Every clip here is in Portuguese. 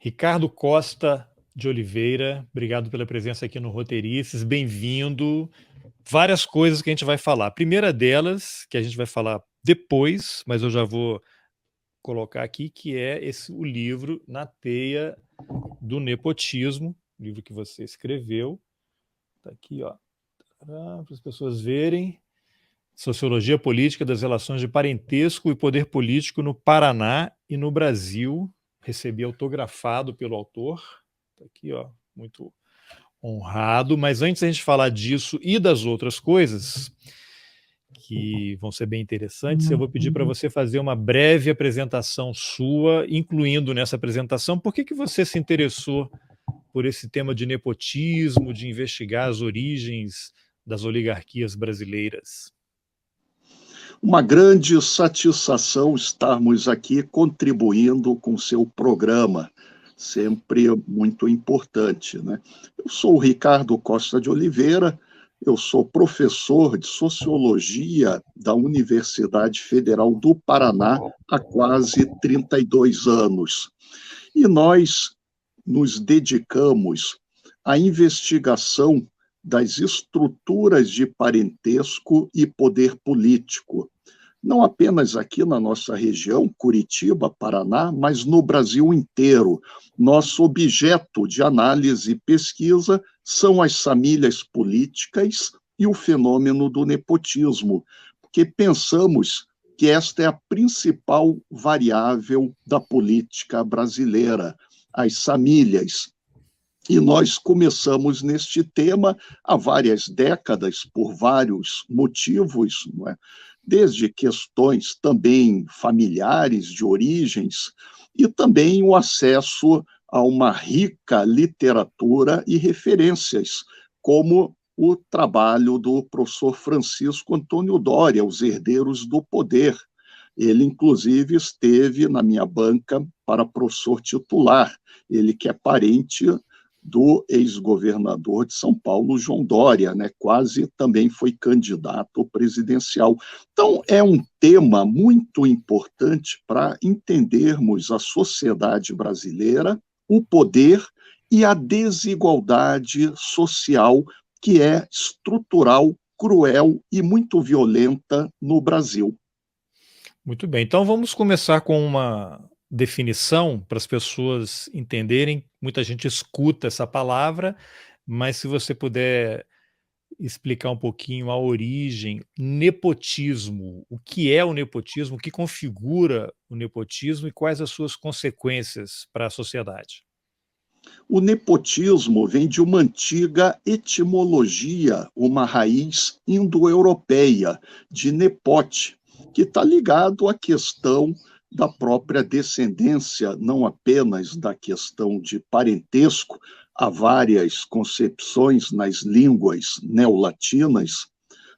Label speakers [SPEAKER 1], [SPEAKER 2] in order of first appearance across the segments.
[SPEAKER 1] Ricardo Costa de Oliveira, obrigado pela presença aqui no Roteirices, bem-vindo. Várias coisas que a gente vai falar. A primeira delas, que a gente vai falar depois, mas eu já vou colocar aqui, que é o livro Na Teia do Nepotismo, livro que você escreveu. Está aqui, ó, para as pessoas verem. Sociologia Política das Relações de Parentesco e Poder Político no Paraná e no Brasil. Recebi autografado pelo autor. Está aqui, ó, muito honrado. Mas antes da gente falar disso e das outras coisas, que vão ser bem interessantes, eu vou pedir para você fazer uma breve apresentação sua, incluindo nessa apresentação por que você se interessou por esse tema de nepotismo, de investigar as origens das oligarquias brasileiras.
[SPEAKER 2] Uma grande satisfação estarmos aqui contribuindo com seu programa, sempre muito importante, né? Eu sou o Ricardo Costa de Oliveira, eu sou professor de Sociologia da Universidade Federal do Paraná há quase 32 anos. E nós nos dedicamos à investigação das estruturas de parentesco e poder político, não apenas aqui na nossa região, Curitiba, Paraná, mas no Brasil inteiro. Nosso objeto de análise e pesquisa são as famílias políticas e o fenômeno do nepotismo, porque pensamos que esta é a principal variável da política brasileira, as famílias. E nós começamos neste tema há várias décadas, por vários motivos, não é? Desde questões também familiares, de origens, e também o acesso a uma rica literatura e referências, como o trabalho do professor Francisco Antônio Doria, Os Herdeiros do Poder. Ele, inclusive, esteve na minha banca para professor titular, ele que é parente do ex-governador de São Paulo, João Dória, né? Quase também foi candidato presidencial. Então, é um tema muito importante para entendermos a sociedade brasileira, o poder e a desigualdade social que é estrutural, cruel e muito violenta no Brasil.
[SPEAKER 1] Muito bem, então vamos começar com uma definição para as pessoas entenderem. Muita gente escuta essa palavra, mas se você puder explicar um pouquinho a origem, nepotismo, o que é o nepotismo, o que configura o nepotismo e quais as suas consequências para a sociedade.
[SPEAKER 2] O nepotismo vem de uma antiga etimologia, uma raiz indo-europeia, de nepote, que está ligado à questão da própria descendência, não apenas da questão de parentesco. Há várias concepções nas línguas neolatinas,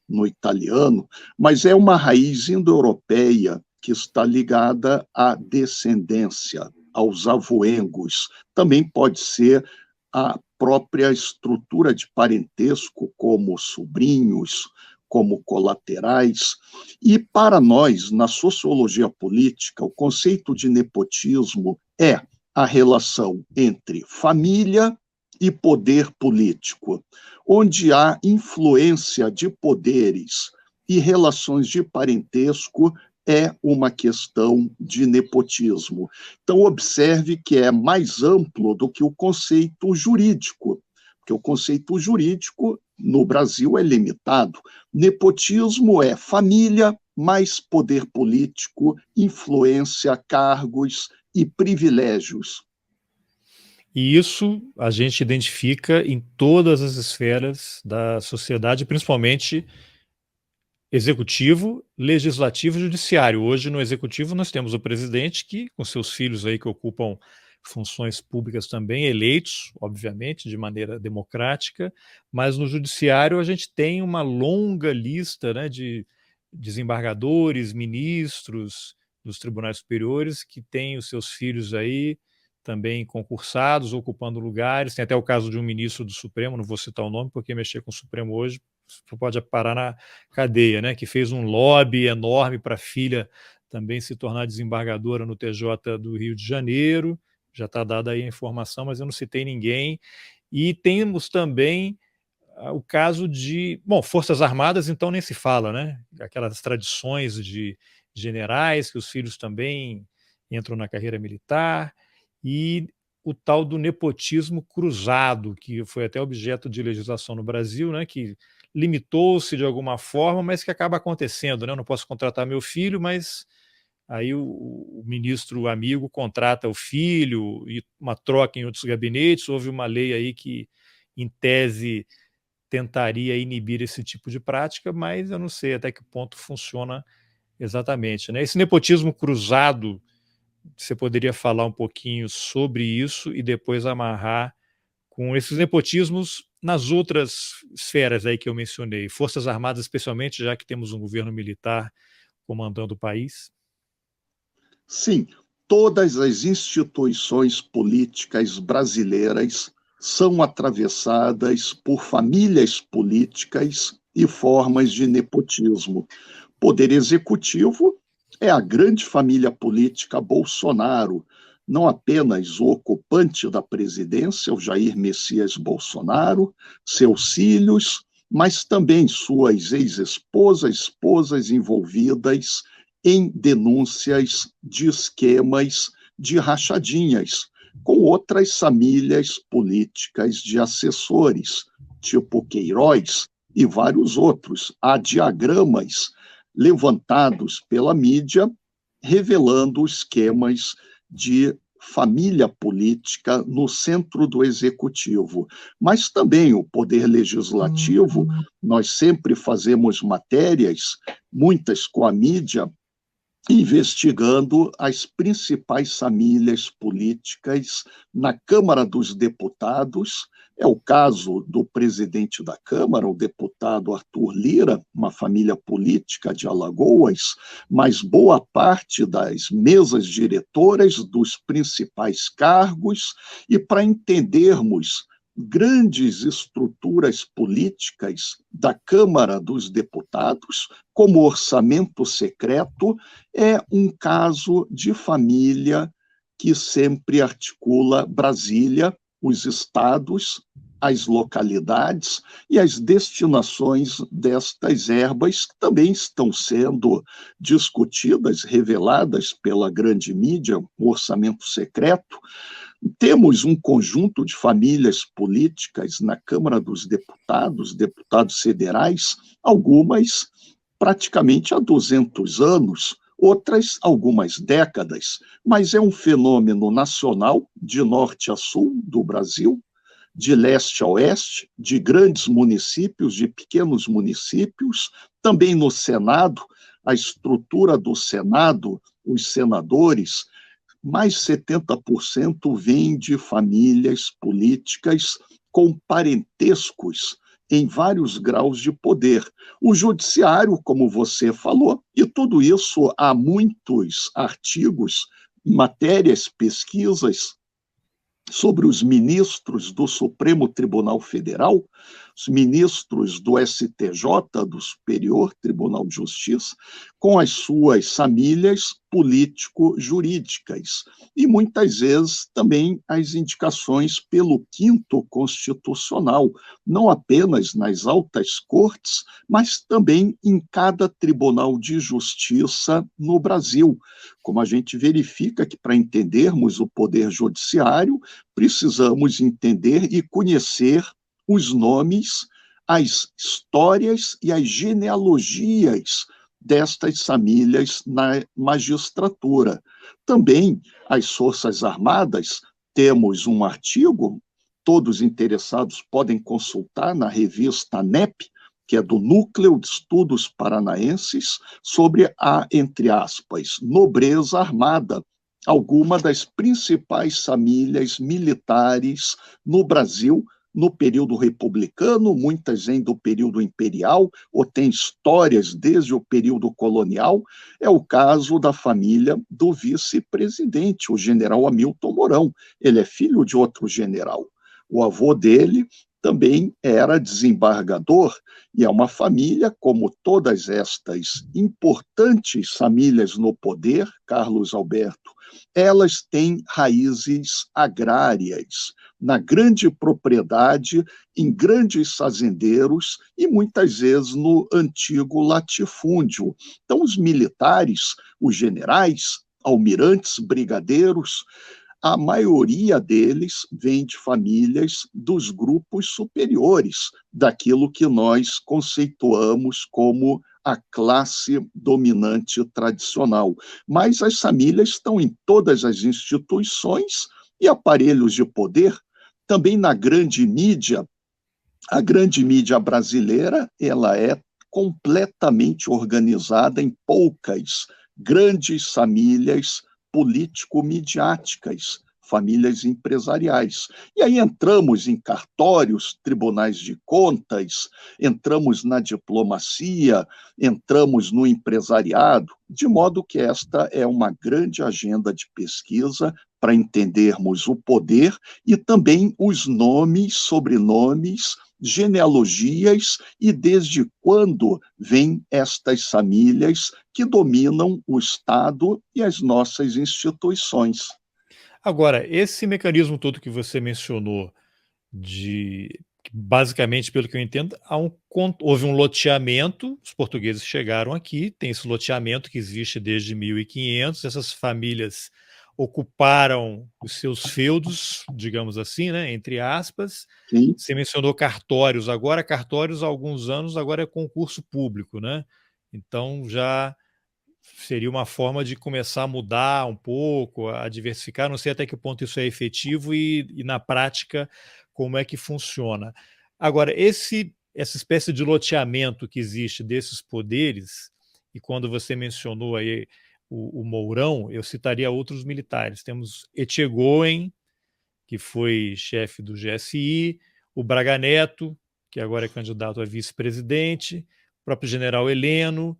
[SPEAKER 2] no italiano, mas é uma raiz indo-europeia que está ligada à descendência, aos avoengos. Também pode ser a própria estrutura de parentesco, como sobrinhos, como colaterais. E para nós, na sociologia política, o conceito de nepotismo é a relação entre família e poder político, onde há influência de poderes e relações de parentesco é uma questão de nepotismo. Então, observe que é mais amplo do que o conceito jurídico, porque o conceito jurídico no Brasil é limitado. Nepotismo é família mais poder político, influência, cargos e privilégios.
[SPEAKER 1] E isso a gente identifica em todas as esferas da sociedade, principalmente executivo, legislativo e judiciário. Hoje, no executivo, nós temos o presidente que, com seus filhos aí que ocupam funções públicas também, eleitos, obviamente, de maneira democrática, mas no judiciário a gente tem uma longa lista, né, de desembargadores, ministros dos tribunais superiores que têm os seus filhos aí também concursados, ocupando lugares. Tem até o caso de um ministro do Supremo, não vou citar o nome, porque mexer com o Supremo hoje pode parar na cadeia, né? Que fez um lobby enorme para a filha também se tornar desembargadora no TJ do Rio de Janeiro. já está dada aí a informação, mas eu não citei ninguém. E temos também o caso de... Bom, Forças Armadas, então, nem se fala, né? Aquelas tradições de generais, que os filhos também entram na carreira militar, e o tal do nepotismo cruzado, que foi até objeto de legislação no Brasil, né? Que limitou-se de alguma forma, mas que acaba acontecendo, né? Eu não posso contratar meu filho, mas aí o ministro amigo contrata o filho, e uma troca em outros gabinetes. Houve uma lei aí que, em tese, tentaria inibir esse tipo de prática, mas eu não sei até que ponto funciona exatamente, né? Esse nepotismo cruzado, você poderia falar um pouquinho sobre isso e depois amarrar com esses nepotismos nas outras esferas aí que eu mencionei, Forças Armadas especialmente, já que temos um governo militar comandando o país?
[SPEAKER 2] Sim, todas as instituições políticas brasileiras são atravessadas por famílias políticas e formas de nepotismo. Poder Executivo é a grande família política Bolsonaro, não apenas o ocupante da presidência, o Jair Messias Bolsonaro, seus filhos, mas também suas ex-esposas, esposas envolvidas em denúncias de esquemas de rachadinhas com outras famílias políticas de assessores, tipo Queiroz e vários outros. Há diagramas levantados pela mídia revelando esquemas de família política no centro do executivo, mas também o poder legislativo. Nós sempre fazemos matérias, muitas com a mídia, investigando as principais famílias políticas na Câmara dos Deputados. É o caso do presidente da Câmara, o deputado Arthur Lira, uma família política de Alagoas, mas boa parte das mesas diretoras dos principais cargos. E para entendermos grandes estruturas políticas da Câmara dos Deputados, como orçamento secreto, é um caso de família que sempre articula Brasília, os estados, as localidades e as destinações destas verbas, que também estão sendo discutidas, reveladas pela grande mídia, o orçamento secreto. Temos um conjunto de famílias políticas na Câmara dos Deputados, deputados federais, algumas praticamente há 200 anos, outras algumas décadas, mas é um fenômeno nacional, de norte a sul do Brasil, de leste a oeste, de grandes municípios, de pequenos municípios, também no Senado, a estrutura do Senado, os senadores, mais 70% vêm de famílias políticas com parentescos em vários graus de poder. O judiciário, como você falou, e tudo isso há muitos artigos, matérias, pesquisas sobre os ministros do Supremo Tribunal Federal, os ministros do STJ, do Superior Tribunal de Justiça, com as suas famílias político-jurídicas. E muitas vezes também as indicações pelo Quinto Constitucional, não apenas nas altas cortes, mas também em cada tribunal de justiça no Brasil. Como a gente verifica que, para entendermos o poder judiciário, precisamos entender e conhecer os nomes, as histórias e as genealogias destas famílias na magistratura. Também as Forças Armadas, temos um artigo, todos interessados podem consultar na revista NEP, que é do Núcleo de Estudos Paranaenses, sobre a, entre aspas, nobreza armada, alguma das principais famílias militares no Brasil, no período republicano, muitas vêm do período imperial, ou têm histórias desde o período colonial. É o caso da família do vice-presidente, o general Hamilton Mourão. Ele é filho de outro general. O avô dele também era desembargador, e é uma família, como todas estas importantes famílias no poder, Carlos Alberto, elas têm raízes agrárias, na grande propriedade, em grandes fazendeiros e muitas vezes no antigo latifúndio. Então, os militares, os generais, almirantes, brigadeiros, a maioria deles vem de famílias dos grupos superiores, daquilo que nós conceituamos como a classe dominante tradicional. Mas as famílias estão em todas as instituições e aparelhos de poder, também na grande mídia. A grande mídia brasileira, ela é completamente organizada em poucas grandes famílias político-midiáticas, famílias empresariais. E aí entramos em cartórios, tribunais de contas, entramos na diplomacia, entramos no empresariado, de modo que esta é uma grande agenda de pesquisa para entendermos o poder e também os nomes, sobrenomes, genealogias e desde quando vêm estas famílias que dominam o Estado e as nossas instituições.
[SPEAKER 1] Agora, esse mecanismo todo que você mencionou, de basicamente, pelo que eu entendo, houve um loteamento, os portugueses chegaram aqui, tem esse loteamento que existe desde 1500, essas famílias ocuparam os seus feudos, digamos assim, né, entre aspas.
[SPEAKER 2] Sim,
[SPEAKER 1] Você mencionou cartórios, agora cartórios há alguns anos, agora é concurso público, né? Então já seria uma forma de começar a mudar um pouco, a diversificar. Não sei até que ponto isso é efetivo e na prática, como é que funciona. Agora, essa espécie de loteamento que existe desses poderes, e quando você mencionou aí o Mourão, eu citaria outros militares. Temos Etchegóin, que foi chefe do GSI, o Braga Neto, que agora é candidato a vice-presidente, o próprio general Heleno,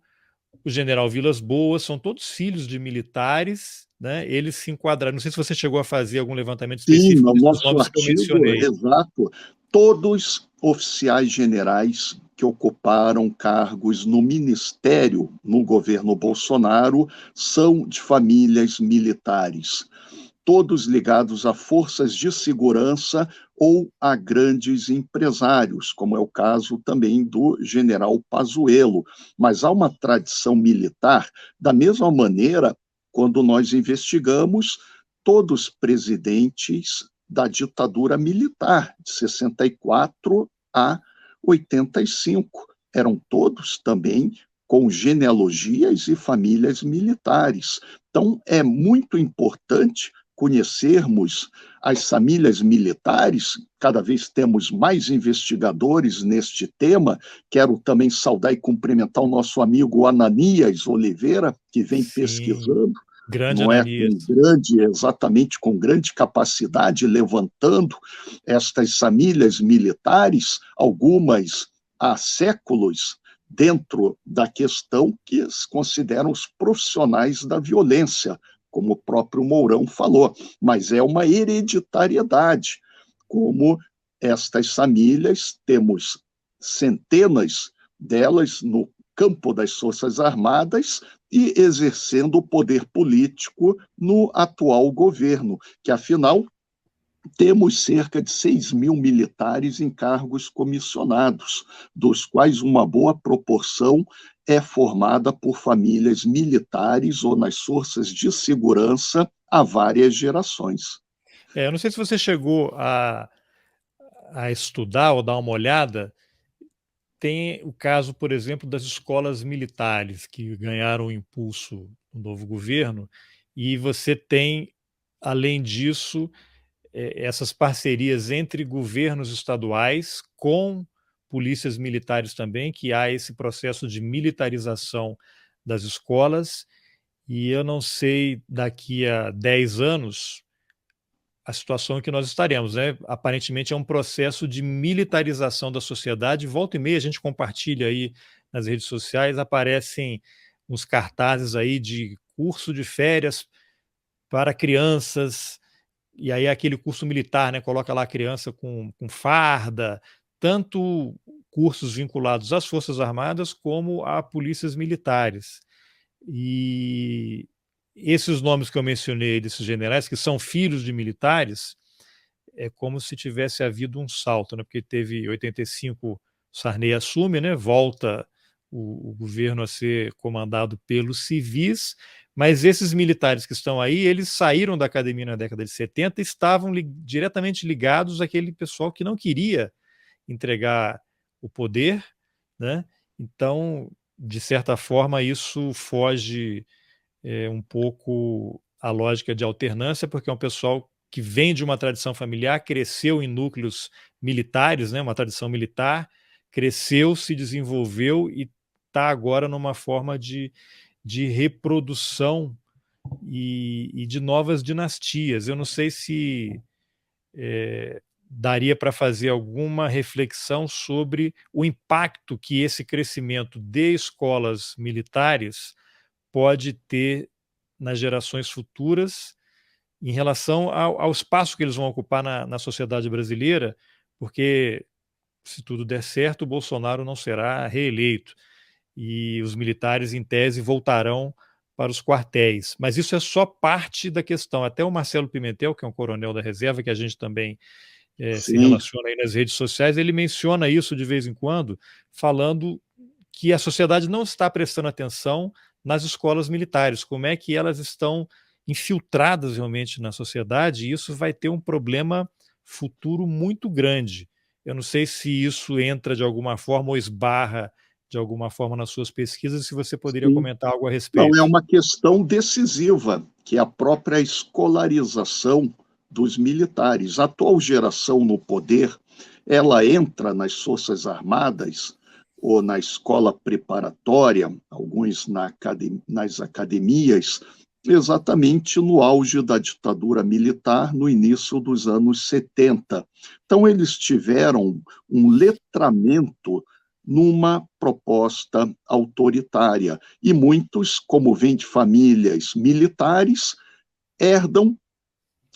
[SPEAKER 1] o general Vilas Boas, são todos filhos de militares, né? Eles se enquadraram. Não sei se você chegou a fazer algum levantamento
[SPEAKER 2] sim,
[SPEAKER 1] específico
[SPEAKER 2] no
[SPEAKER 1] desses
[SPEAKER 2] nosso
[SPEAKER 1] nomes que eu
[SPEAKER 2] artigo,
[SPEAKER 1] mencionei.
[SPEAKER 2] exato, todos oficiais generais que ocuparam cargos no ministério no governo Bolsonaro são de famílias militares, todos ligados a forças de segurança ou a grandes empresários, como é o caso também do general Pazuello. Mas há uma tradição militar, da mesma maneira, quando nós investigamos todos os presidentes da ditadura militar, de 64 a 85, eram todos também com genealogias e famílias militares. Então, é muito importante conhecermos as famílias militares, cada vez temos mais investigadores neste tema. Quero também saudar e cumprimentar o nosso amigo Ananias Oliveira, que vem
[SPEAKER 1] Sim,
[SPEAKER 2] pesquisando,
[SPEAKER 1] grande
[SPEAKER 2] não é,
[SPEAKER 1] Ananias.
[SPEAKER 2] exatamente com grande capacidade, levantando estas famílias militares, algumas há séculos, dentro da questão que se consideram os profissionais da violência, como o próprio Mourão falou, mas é uma hereditariedade, como estas famílias, temos centenas delas no campo das Forças Armadas e exercendo o poder político no atual governo, que afinal temos cerca de 6 mil militares em cargos comissionados, dos quais uma boa proporção é formada por famílias militares ou nas forças de segurança há várias gerações.
[SPEAKER 1] Eu não sei se você chegou a estudar ou dar uma olhada. Tem o caso, por exemplo, das escolas militares, que ganharam um impulso no novo governo, e você tem, além disso, essas parcerias entre governos estaduais com polícias militares também, que há esse processo de militarização das escolas, e eu não sei daqui a 10 anos a situação em que nós estaremos, né? Aparentemente é um processo de militarização da sociedade. Volta e meia a gente compartilha aí nas redes sociais, aparecem uns cartazes aí de curso de férias para crianças e aí é aquele curso militar, né, coloca lá a criança com farda, tanto cursos vinculados às Forças Armadas como a polícias militares. E esses nomes que eu mencionei, desses generais, que são filhos de militares, é como se tivesse havido um salto, né? Porque teve 85, Sarney assume, né? Volta o governo a ser comandado pelos civis, mas esses militares que estão aí, eles saíram da academia na década de 70 e estavam diretamente ligados àquele pessoal que não queria entregar o poder, né? Então, de certa forma, isso foge um pouco à lógica de alternância, porque é um pessoal que vem de uma tradição familiar, cresceu em núcleos militares, né, uma tradição militar, cresceu, se desenvolveu e está agora numa forma de reprodução e de novas dinastias. Eu não sei se daria para fazer alguma reflexão sobre o impacto que esse crescimento de escolas militares pode ter nas gerações futuras em relação ao espaço que eles vão ocupar na sociedade brasileira, porque se tudo der certo, o Bolsonaro não será reeleito e os militares, em tese, voltarão para os quartéis. Mas isso é só parte da questão. Até o Marcelo Pimentel, que é um coronel da reserva, que a gente também se
[SPEAKER 2] Sim,
[SPEAKER 1] relaciona aí nas redes sociais, ele menciona isso de vez em quando, falando que a sociedade não está prestando atenção nas escolas militares, como é que elas estão infiltradas realmente na sociedade, e isso vai ter um problema futuro muito grande. Eu não sei se isso entra de alguma forma ou esbarra de alguma forma nas suas pesquisas, se você poderia
[SPEAKER 2] sim.
[SPEAKER 1] comentar algo a
[SPEAKER 2] Não, é
[SPEAKER 1] respeito.
[SPEAKER 2] uma questão decisiva, que é a própria escolarização dos militares. A atual geração no poder, ela entra nas Forças Armadas ou na escola preparatória, alguns nas academias, exatamente no auge da ditadura militar, no início dos anos 70. Então, eles tiveram um letramento numa proposta autoritária. E muitos, como vêm de famílias militares, herdam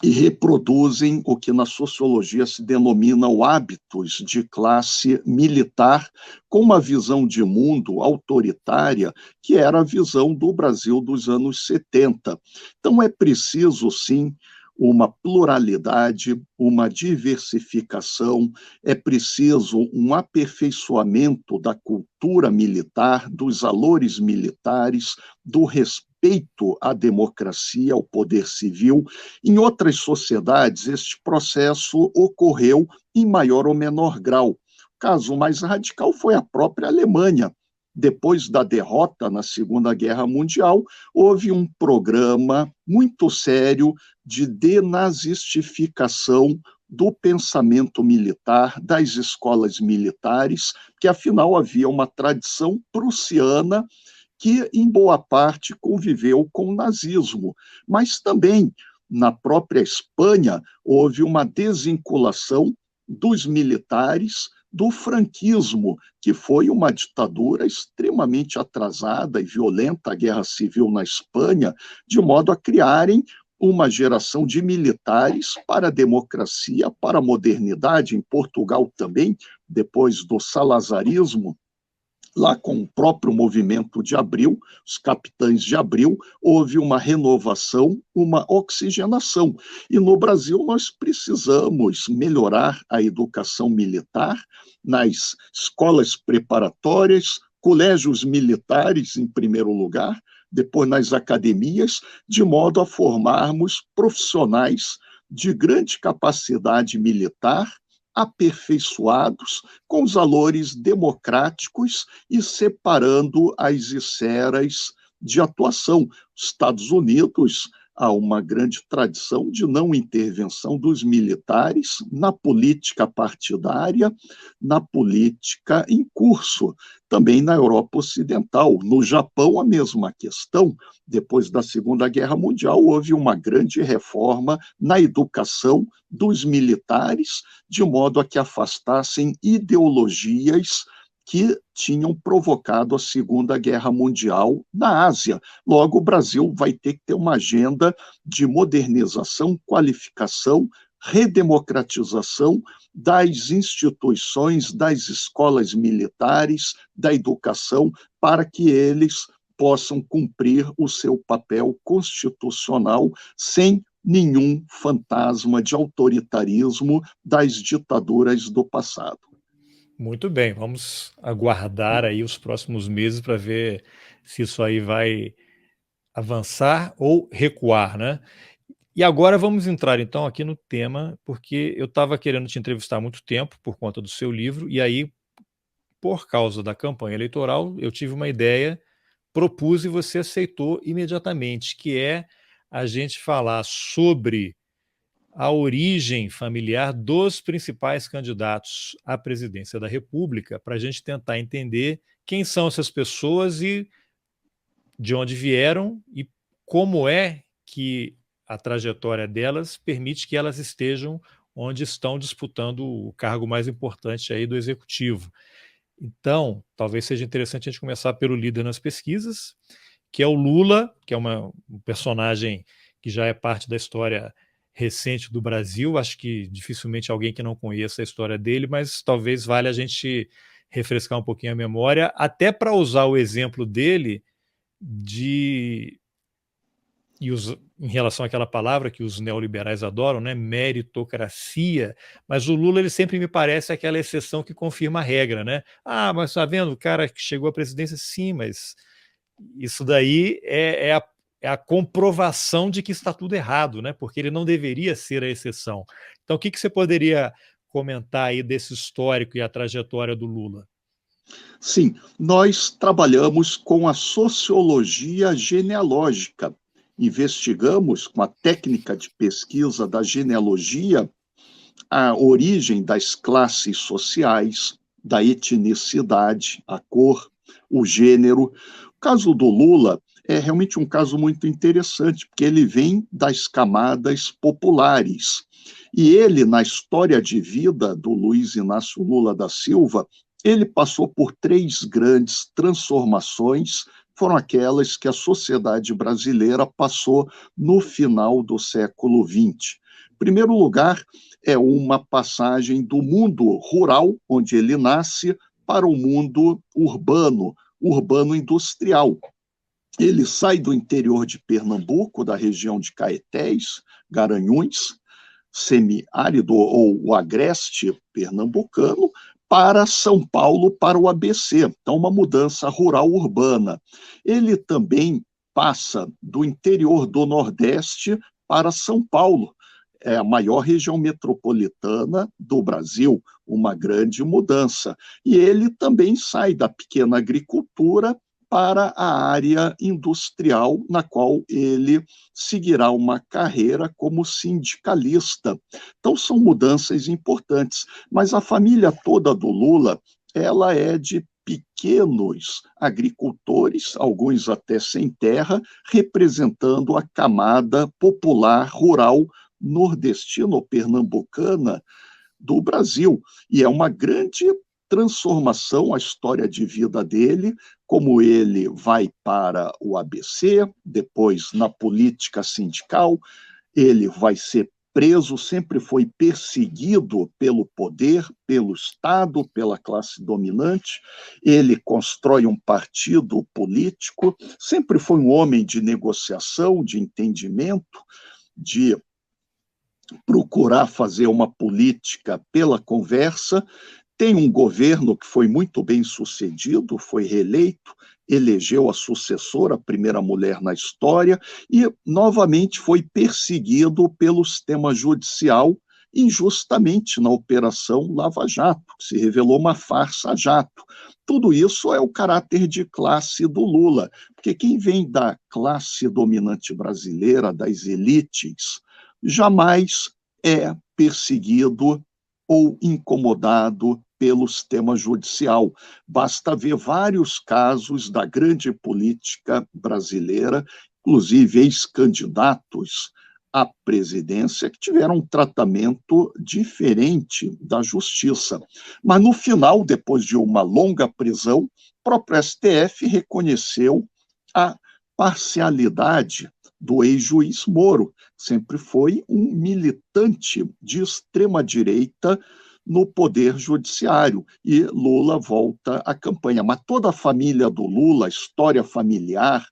[SPEAKER 2] e reproduzem o que na sociologia se denomina o hábitos de classe militar, com uma visão de mundo autoritária, que era a visão do Brasil dos anos 70. Então é preciso, sim, uma pluralidade, uma diversificação, é preciso um aperfeiçoamento da cultura militar, dos valores militares, do respeito à democracia, ao poder civil. Em outras sociedades, este processo ocorreu em maior ou menor grau. O caso mais radical foi a própria Alemanha. Depois da derrota na Segunda Guerra Mundial, houve um programa muito sério de denazistificação do pensamento militar, das escolas militares, que afinal havia uma tradição prussiana que, em boa parte, conviveu com o nazismo. Mas também, na própria Espanha, houve uma desvinculação dos militares do franquismo, que foi uma ditadura extremamente atrasada e violenta, a guerra civil na Espanha, de modo a criarem uma geração de militares para a democracia, para a modernidade. Em Portugal também, depois do salazarismo, lá com o próprio movimento de Abril, os capitães de Abril, houve uma renovação, uma oxigenação. E no Brasil nós precisamos melhorar a educação militar nas escolas preparatórias, colégios militares, em primeiro lugar, depois nas academias, de modo a formarmos profissionais de grande capacidade militar, aperfeiçoados, com os valores democráticos e separando as esferas de atuação. Os Estados Unidos, há uma grande tradição de não intervenção dos militares na política partidária, na política em curso. Também na Europa Ocidental. No Japão, a mesma questão. Depois da Segunda Guerra Mundial, houve uma grande reforma na educação dos militares, de modo a que afastassem ideologias que tinham provocado a Segunda Guerra Mundial na Ásia. Logo, o Brasil vai ter que ter uma agenda de modernização, qualificação, redemocratização das instituições, das escolas militares, da educação, para que eles possam cumprir o seu papel constitucional sem nenhum fantasma de autoritarismo das ditaduras do passado.
[SPEAKER 1] Muito bem, vamos aguardar aí os próximos meses para ver se isso aí vai avançar ou recuar, né? E agora vamos entrar então aqui no tema, porque eu estava querendo te entrevistar há muito tempo por conta do seu livro, e aí, por causa da campanha eleitoral, eu tive uma ideia, propus e você aceitou imediatamente, que é a gente falar sobre a origem familiar dos principais candidatos à presidência da República, para a gente tentar entender quem são essas pessoas e de onde vieram e como é que a trajetória delas permite que elas estejam onde estão disputando o cargo mais importante aí do executivo. Então, talvez seja interessante a gente começar pelo líder nas pesquisas, que é o Lula, que é um personagem que já é parte da história recente do Brasil. Acho que dificilmente alguém que não conheça a história dele, mas talvez valha a gente refrescar um pouquinho a memória, até para usar o exemplo dele de em relação àquela palavra que os neoliberais adoram, né, meritocracia, mas o Lula ele sempre me parece aquela exceção que confirma a regra, né? Ah, mas está vendo, o cara que chegou à presidência, sim, mas isso daí é a comprovação de que está tudo errado, né? Porque ele não deveria ser a exceção. Então, o que você poderia comentar aí desse histórico e a trajetória do Lula?
[SPEAKER 2] Sim, nós trabalhamos com a sociologia genealógica. Investigamos com a técnica de pesquisa da genealogia a origem das classes sociais, da etnicidade, a cor, o gênero. O caso do Lula é realmente um caso muito interessante, porque ele vem das camadas populares. E ele, na história de vida do Luiz Inácio Lula da Silva, ele passou por 3 grandes transformações, foram aquelas que a sociedade brasileira passou no final do século XX. Em primeiro lugar, é uma passagem do mundo rural, onde ele nasce, para o mundo urbano, urbano-industrial. Ele sai do interior de Pernambuco, da região de Caetés, Garanhuns, semiárido ou o agreste pernambucano, para São Paulo, para o ABC. Então, uma mudança rural-urbana. Ele também passa do interior do Nordeste para São Paulo, é a maior região metropolitana do Brasil, uma grande mudança. E ele também sai da pequena agricultura para a área industrial, na qual ele seguirá uma carreira como sindicalista. Então, são mudanças importantes. Mas a família toda do Lula, ela é de pequenos agricultores, alguns até sem terra, representando a camada popular rural nordestino-pernambucana do Brasil. E é uma grande transformação a história de vida dele, como ele vai para o ABC, depois na política sindical, ele vai ser preso, sempre foi perseguido pelo poder, pelo Estado, pela classe dominante. Ele constrói um partido político, sempre foi um homem de negociação, de entendimento, de procurar fazer uma política pela conversa. Tem um governo que foi muito bem sucedido, foi reeleito, elegeu a sucessora, a primeira mulher na história, e novamente foi perseguido pelo sistema judicial injustamente na Operação Lava Jato, que se revelou uma farsa a jato. Tudo isso é o caráter de classe do Lula, porque quem vem da classe dominante brasileira, das elites, jamais é perseguido ou incomodado pelo sistema judicial. Basta ver vários casos da grande política brasileira, inclusive ex-candidatos à presidência que tiveram um tratamento diferente da justiça. Mas, no final, depois de uma longa prisão, o próprio STF reconheceu a parcialidade do ex-juiz Moro. Sempre foi um militante de extrema-direita no Poder Judiciário, e Lula volta à campanha. Mas toda a família do Lula, a história familiar,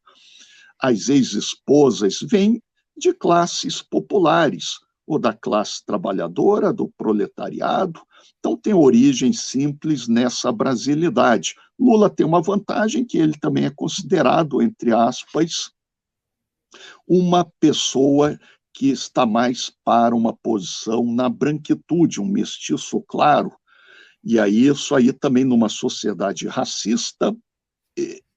[SPEAKER 2] as ex-esposas, vêm de classes populares, ou da classe trabalhadora, do proletariado. Então, tem origem simples nessa brasilidade. Lula tem uma vantagem, que ele também é considerado, entre aspas, uma pessoa que está mais para uma posição na branquitude, um mestiço claro. E aí, isso aí também numa sociedade racista,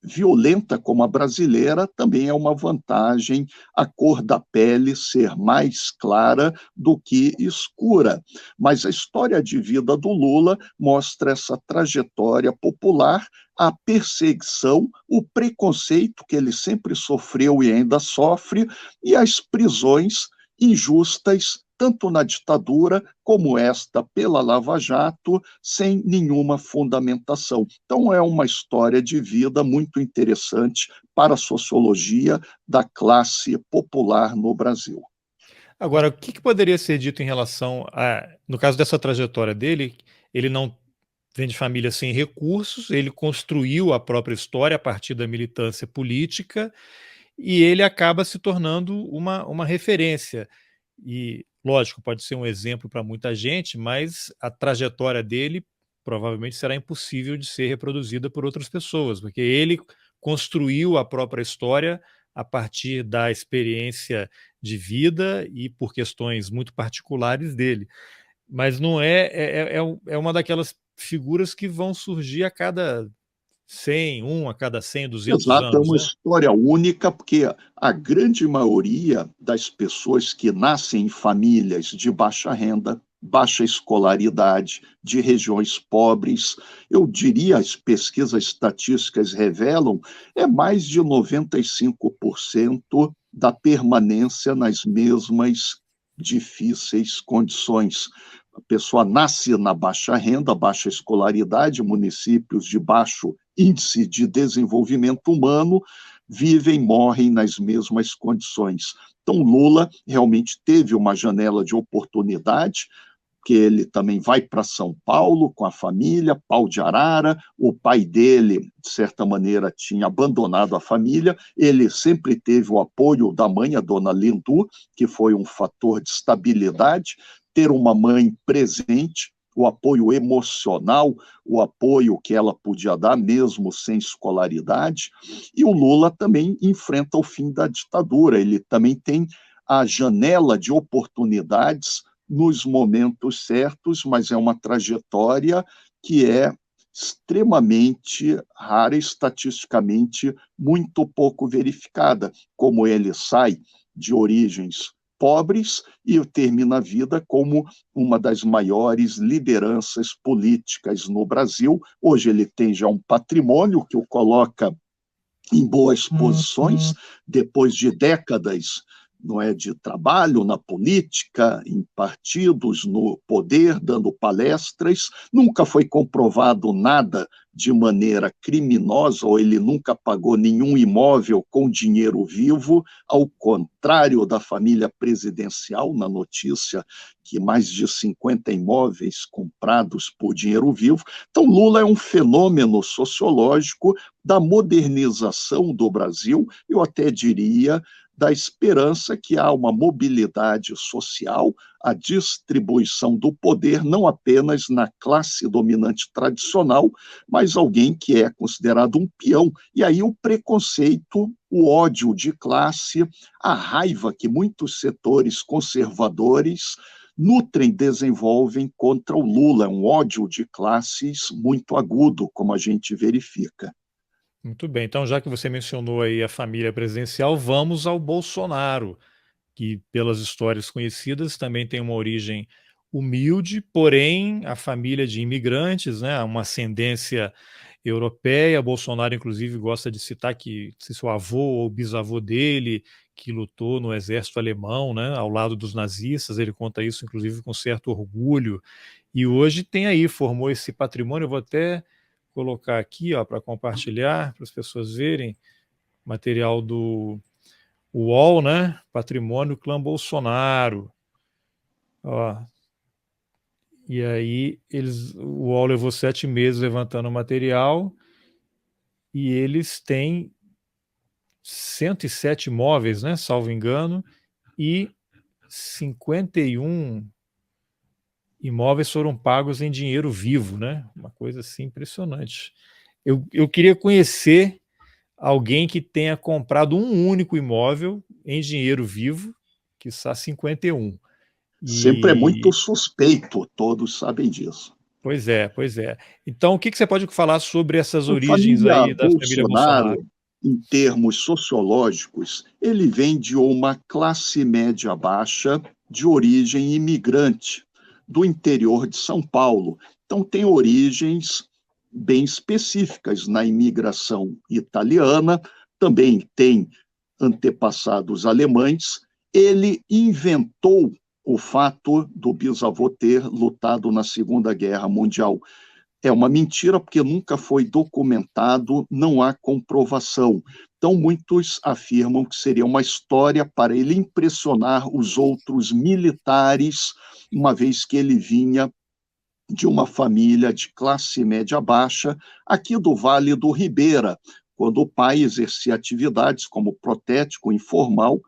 [SPEAKER 2] violenta como a brasileira, também é uma vantagem a cor da pele ser mais clara do que escura. Mas a história de vida do Lula mostra essa trajetória popular, a perseguição, o preconceito que ele sempre sofreu e ainda sofre, e as prisões injustas, tanto na ditadura como esta pela Lava Jato, sem nenhuma fundamentação. Então, é uma história de vida muito interessante para a sociologia da classe popular no Brasil.
[SPEAKER 1] Agora, o que que poderia ser dito em relação a no caso dessa trajetória dele, ele não vem de família sem recursos, ele construiu a própria história a partir da militância política e ele acaba se tornando uma referência. E, lógico, pode ser um exemplo para muita gente, mas a trajetória dele provavelmente será impossível de ser reproduzida por outras pessoas, porque ele construiu a própria história a partir da experiência de vida e por questões muito particulares dele. Mas não é uma daquelas figuras que vão surgir a cada 100, a cada 100, 200
[SPEAKER 2] Exato, é
[SPEAKER 1] anos,
[SPEAKER 2] uma
[SPEAKER 1] né?
[SPEAKER 2] história única, porque a grande maioria das pessoas que nascem em famílias de baixa renda, baixa escolaridade, de regiões pobres, eu diria, as pesquisas estatísticas revelam, é mais de 95% da permanência nas mesmas difíceis condições. A pessoa nasce na baixa renda, baixa escolaridade, municípios de baixo índice de desenvolvimento humano, vivem, morrem nas mesmas condições. Então, Lula realmente teve uma janela de oportunidade, que ele também vai para São Paulo com a família, Pau de Arara, o pai dele, de certa maneira, tinha abandonado a família, ele sempre teve o apoio da mãe, a dona Lindu, que foi um fator de estabilidade, ter uma mãe presente, o apoio emocional, o apoio que ela podia dar, mesmo sem escolaridade, e o Lula também enfrenta o fim da ditadura, ele também tem a janela de oportunidades nos momentos certos, mas é uma trajetória que é extremamente rara, estatisticamente muito pouco verificada, como ele sai de origens pobres e termina a vida como uma das maiores lideranças políticas no Brasil. Hoje ele tem já um patrimônio que o coloca em boas posições, depois de décadas, não é, de trabalho na política, em partidos, no poder, dando palestras. Nunca foi comprovado nada de maneira criminosa, ou ele nunca pagou nenhum imóvel com dinheiro vivo, ao contrário da família presidencial, na notícia que mais de 50 imóveis comprados por dinheiro vivo. Então, Lula é um fenômeno sociológico da modernização do Brasil, eu até diria da esperança que há uma mobilidade social, a distribuição do poder, não apenas na classe dominante tradicional, mas alguém que é considerado um peão. E aí o preconceito, o ódio de classe, a raiva que muitos setores conservadores nutrem, desenvolvem contra o Lula, é um ódio de classes muito agudo, como a gente verifica.
[SPEAKER 1] Muito bem, então já que você mencionou aí a família presidencial, vamos ao Bolsonaro, que pelas histórias conhecidas também tem uma origem humilde, porém a família de imigrantes, né, uma ascendência europeia. Bolsonaro, inclusive, gosta de citar que se seu avô ou bisavô dele, que lutou no exército alemão, né, ao lado dos nazistas, ele conta isso, inclusive, com certo orgulho. E hoje tem aí, formou esse patrimônio. Eu vou até colocar aqui para compartilhar, para as pessoas verem, material do UOL, né? Patrimônio Clã Bolsonaro. Ó, e aí o UOL levou 7 meses levantando o material e eles têm 107 imóveis, né, salvo engano, e 51 imóveis foram pagos em dinheiro vivo, né? Uma coisa assim impressionante. Eu queria conhecer alguém que tenha comprado um único imóvel em dinheiro vivo, que está 51.
[SPEAKER 2] Sempre é muito
[SPEAKER 1] E
[SPEAKER 2] suspeito, todos sabem disso.
[SPEAKER 1] pois é, pois é. Então, o que você pode falar sobre essas
[SPEAKER 2] A
[SPEAKER 1] origens
[SPEAKER 2] família
[SPEAKER 1] aí da família Bolsonaro?
[SPEAKER 2] Bolsonaro, em termos sociológicos, ele vem de uma classe média baixa de origem imigrante do interior de São Paulo. Então, tem origens bem específicas na imigração italiana, também tem antepassados alemães. Ele inventou o fato do bisavô ter lutado na Segunda Guerra Mundial. É uma mentira, porque nunca foi documentado, não há comprovação. Então, muitos afirmam que seria uma história para ele impressionar os outros militares, uma vez que ele vinha de uma família de classe média baixa, aqui do Vale do Ribeira, quando o pai exercia atividades como protético informal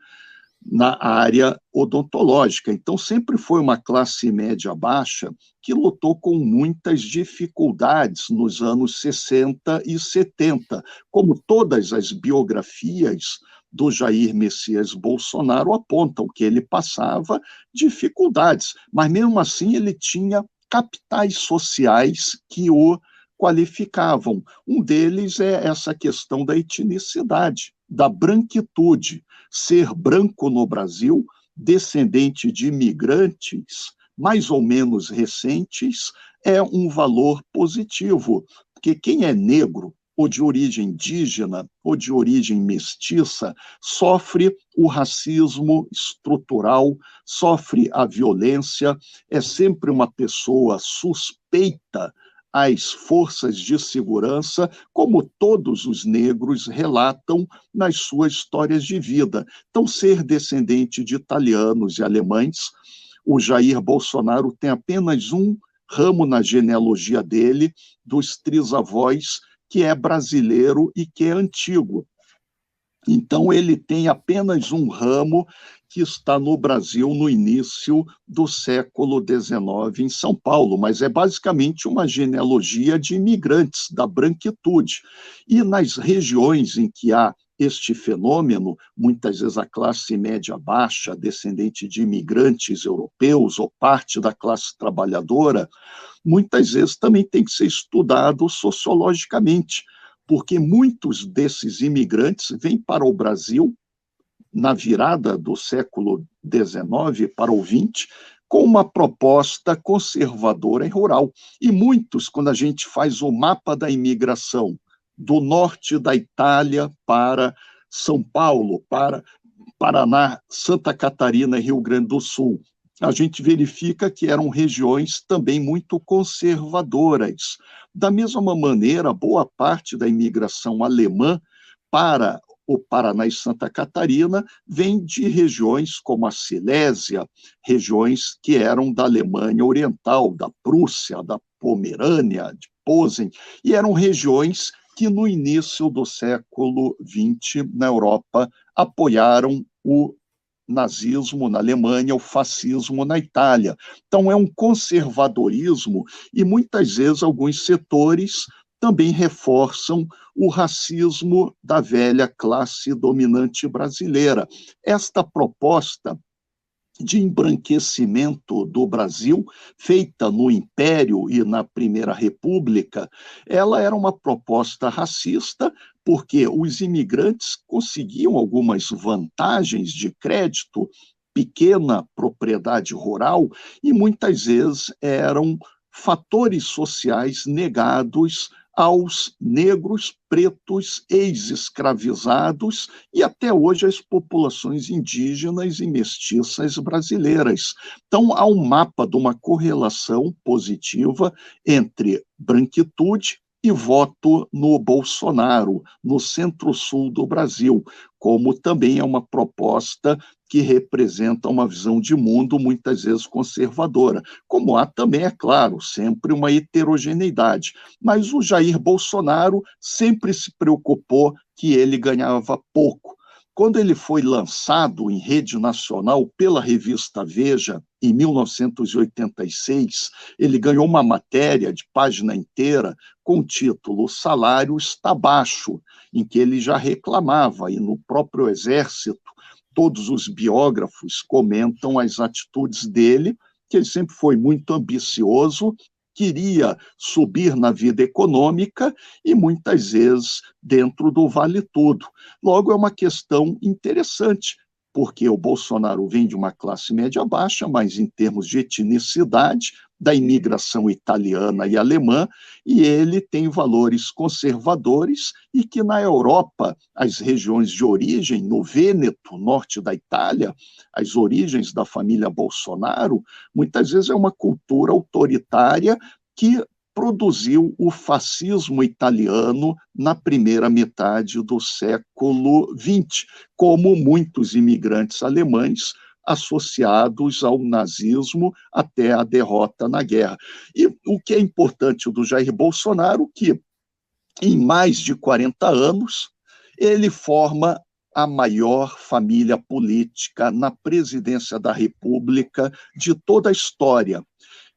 [SPEAKER 2] na área odontológica. Então, sempre foi uma classe média baixa que lutou com muitas dificuldades nos anos 60 e 70, como todas as biografias do Jair Messias Bolsonaro apontam, que ele passava dificuldades, mas mesmo assim ele tinha capitais sociais que o qualificavam. Um deles é essa questão da etnicidade, da branquitude. Ser branco no Brasil, descendente de imigrantes mais ou menos recentes, é um valor positivo, porque quem é negro, ou de origem indígena, ou de origem mestiça, sofre o racismo estrutural, sofre a violência, é sempre uma pessoa suspeita às forças de segurança, como todos os negros relatam nas suas histórias de vida. Então, ser descendente de italianos e alemães, o Jair Bolsonaro tem apenas um ramo na genealogia dele, dos trisavós, que é brasileiro e que é antigo. Então, ele tem apenas um ramo que está no Brasil no início do século XIX, em São Paulo, mas é basicamente uma genealogia de imigrantes, da branquitude. E nas regiões em que há este fenômeno, muitas vezes a classe média baixa, descendente de imigrantes europeus ou parte da classe trabalhadora, muitas vezes também tem que ser estudado sociologicamente, porque muitos desses imigrantes vêm para o Brasil na virada do século XIX para o XX, com uma proposta conservadora e rural. E muitos, quando a gente faz o mapa da imigração do norte da Itália para São Paulo, para Paraná, Santa Catarina e Rio Grande do Sul, a gente verifica que eram regiões também muito conservadoras. Da mesma maneira, boa parte da imigração alemã para o Paraná e Santa Catarina vem de regiões como a Silésia, regiões que eram da Alemanha Oriental, da Prússia, da Pomerânia, de Posen, e eram regiões que no início do século XX, na Europa, apoiaram o nazismo na Alemanha, o fascismo na Itália. Então, é um conservadorismo e, muitas vezes, alguns setores também reforçam o racismo da velha classe dominante brasileira. Esta proposta de embranquecimento do Brasil, feita no Império e na Primeira República, ela era uma proposta racista, porque os imigrantes conseguiam algumas vantagens de crédito, pequena propriedade rural, e muitas vezes eram fatores sociais negados aos negros, pretos, ex-escravizados e até hoje as populações indígenas e mestiças brasileiras. Então, há um mapa de uma correlação positiva entre branquitude e voto no Bolsonaro, no centro-sul do Brasil, como também é uma proposta que representa uma visão de mundo muitas vezes conservadora, como há também, é claro, sempre uma heterogeneidade. Mas o Jair Bolsonaro sempre se preocupou que ele ganhava pouco. Quando ele foi lançado em rede nacional pela revista Veja, em 1986, ele ganhou uma matéria de página inteira com o título "O salário está baixo", em que ele já reclamava, e no próprio Exército, todos os biógrafos comentam as atitudes dele, que ele sempre foi muito ambicioso, queria subir na vida econômica e muitas vezes dentro do vale tudo. Logo, é uma questão interessante, porque o Bolsonaro vem de uma classe média baixa, mas em termos de etnicidade, da imigração italiana e alemã, e ele tem valores conservadores e que na Europa, as regiões de origem, no Vêneto, norte da Itália, as origens da família Bolsonaro, muitas vezes é uma cultura autoritária que produziu o fascismo italiano na primeira metade do século XX, como muitos imigrantes alemães associados ao nazismo até a derrota na guerra. E o que é importante do Jair Bolsonaro, que em mais de 40 anos ele forma a maior família política na presidência da República de toda a história,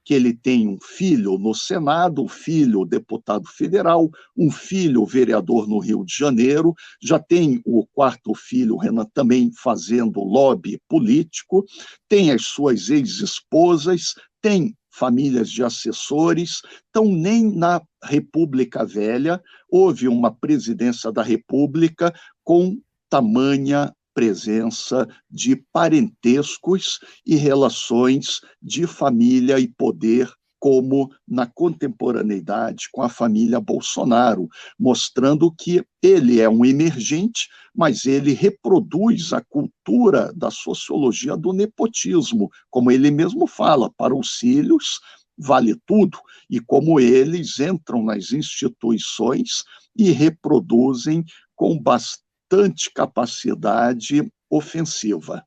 [SPEAKER 2] que ele tem um filho no Senado, um filho deputado federal, um filho vereador no Rio de Janeiro, já tem o quarto filho, Renan, também fazendo lobby político, tem as suas ex-esposas, tem famílias de assessores, então nem na República Velha houve uma presidência da República com tamanha presença de parentescos e relações de família e poder, como na contemporaneidade com a família Bolsonaro, mostrando que ele é um emergente, mas ele reproduz a cultura da sociologia do nepotismo, como ele mesmo fala, para os filhos vale tudo, e como eles entram nas instituições e reproduzem com bastante capacidade ofensiva.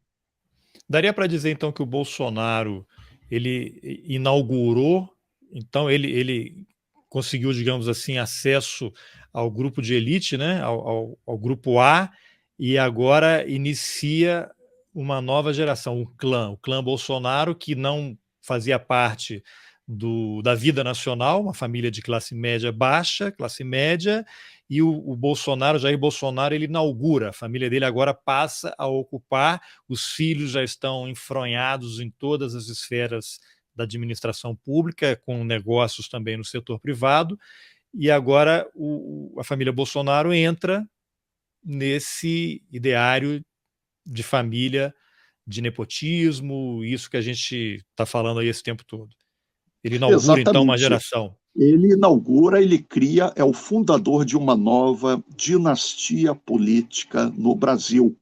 [SPEAKER 1] Daria para dizer, então, que o Bolsonaro ele inaugurou, então ele conseguiu, digamos assim, acesso ao grupo de elite, né, ao grupo A, e agora inicia uma nova geração, o clã Bolsonaro, que não fazia parte da vida nacional, uma família de classe média baixa, classe média, e o Bolsonaro, Jair Bolsonaro, ele inaugura, a família dele agora passa a ocupar, os filhos já estão enfronhados em todas as esferas da administração pública, com negócios também no setor privado, e agora a família Bolsonaro entra nesse ideário de família, de nepotismo, isso que a gente está falando aí esse tempo todo. Ele inaugura, então, uma
[SPEAKER 2] Exatamente.
[SPEAKER 1] geração.
[SPEAKER 2] Ele inaugura, ele cria, é o fundador de uma nova dinastia política no Brasil.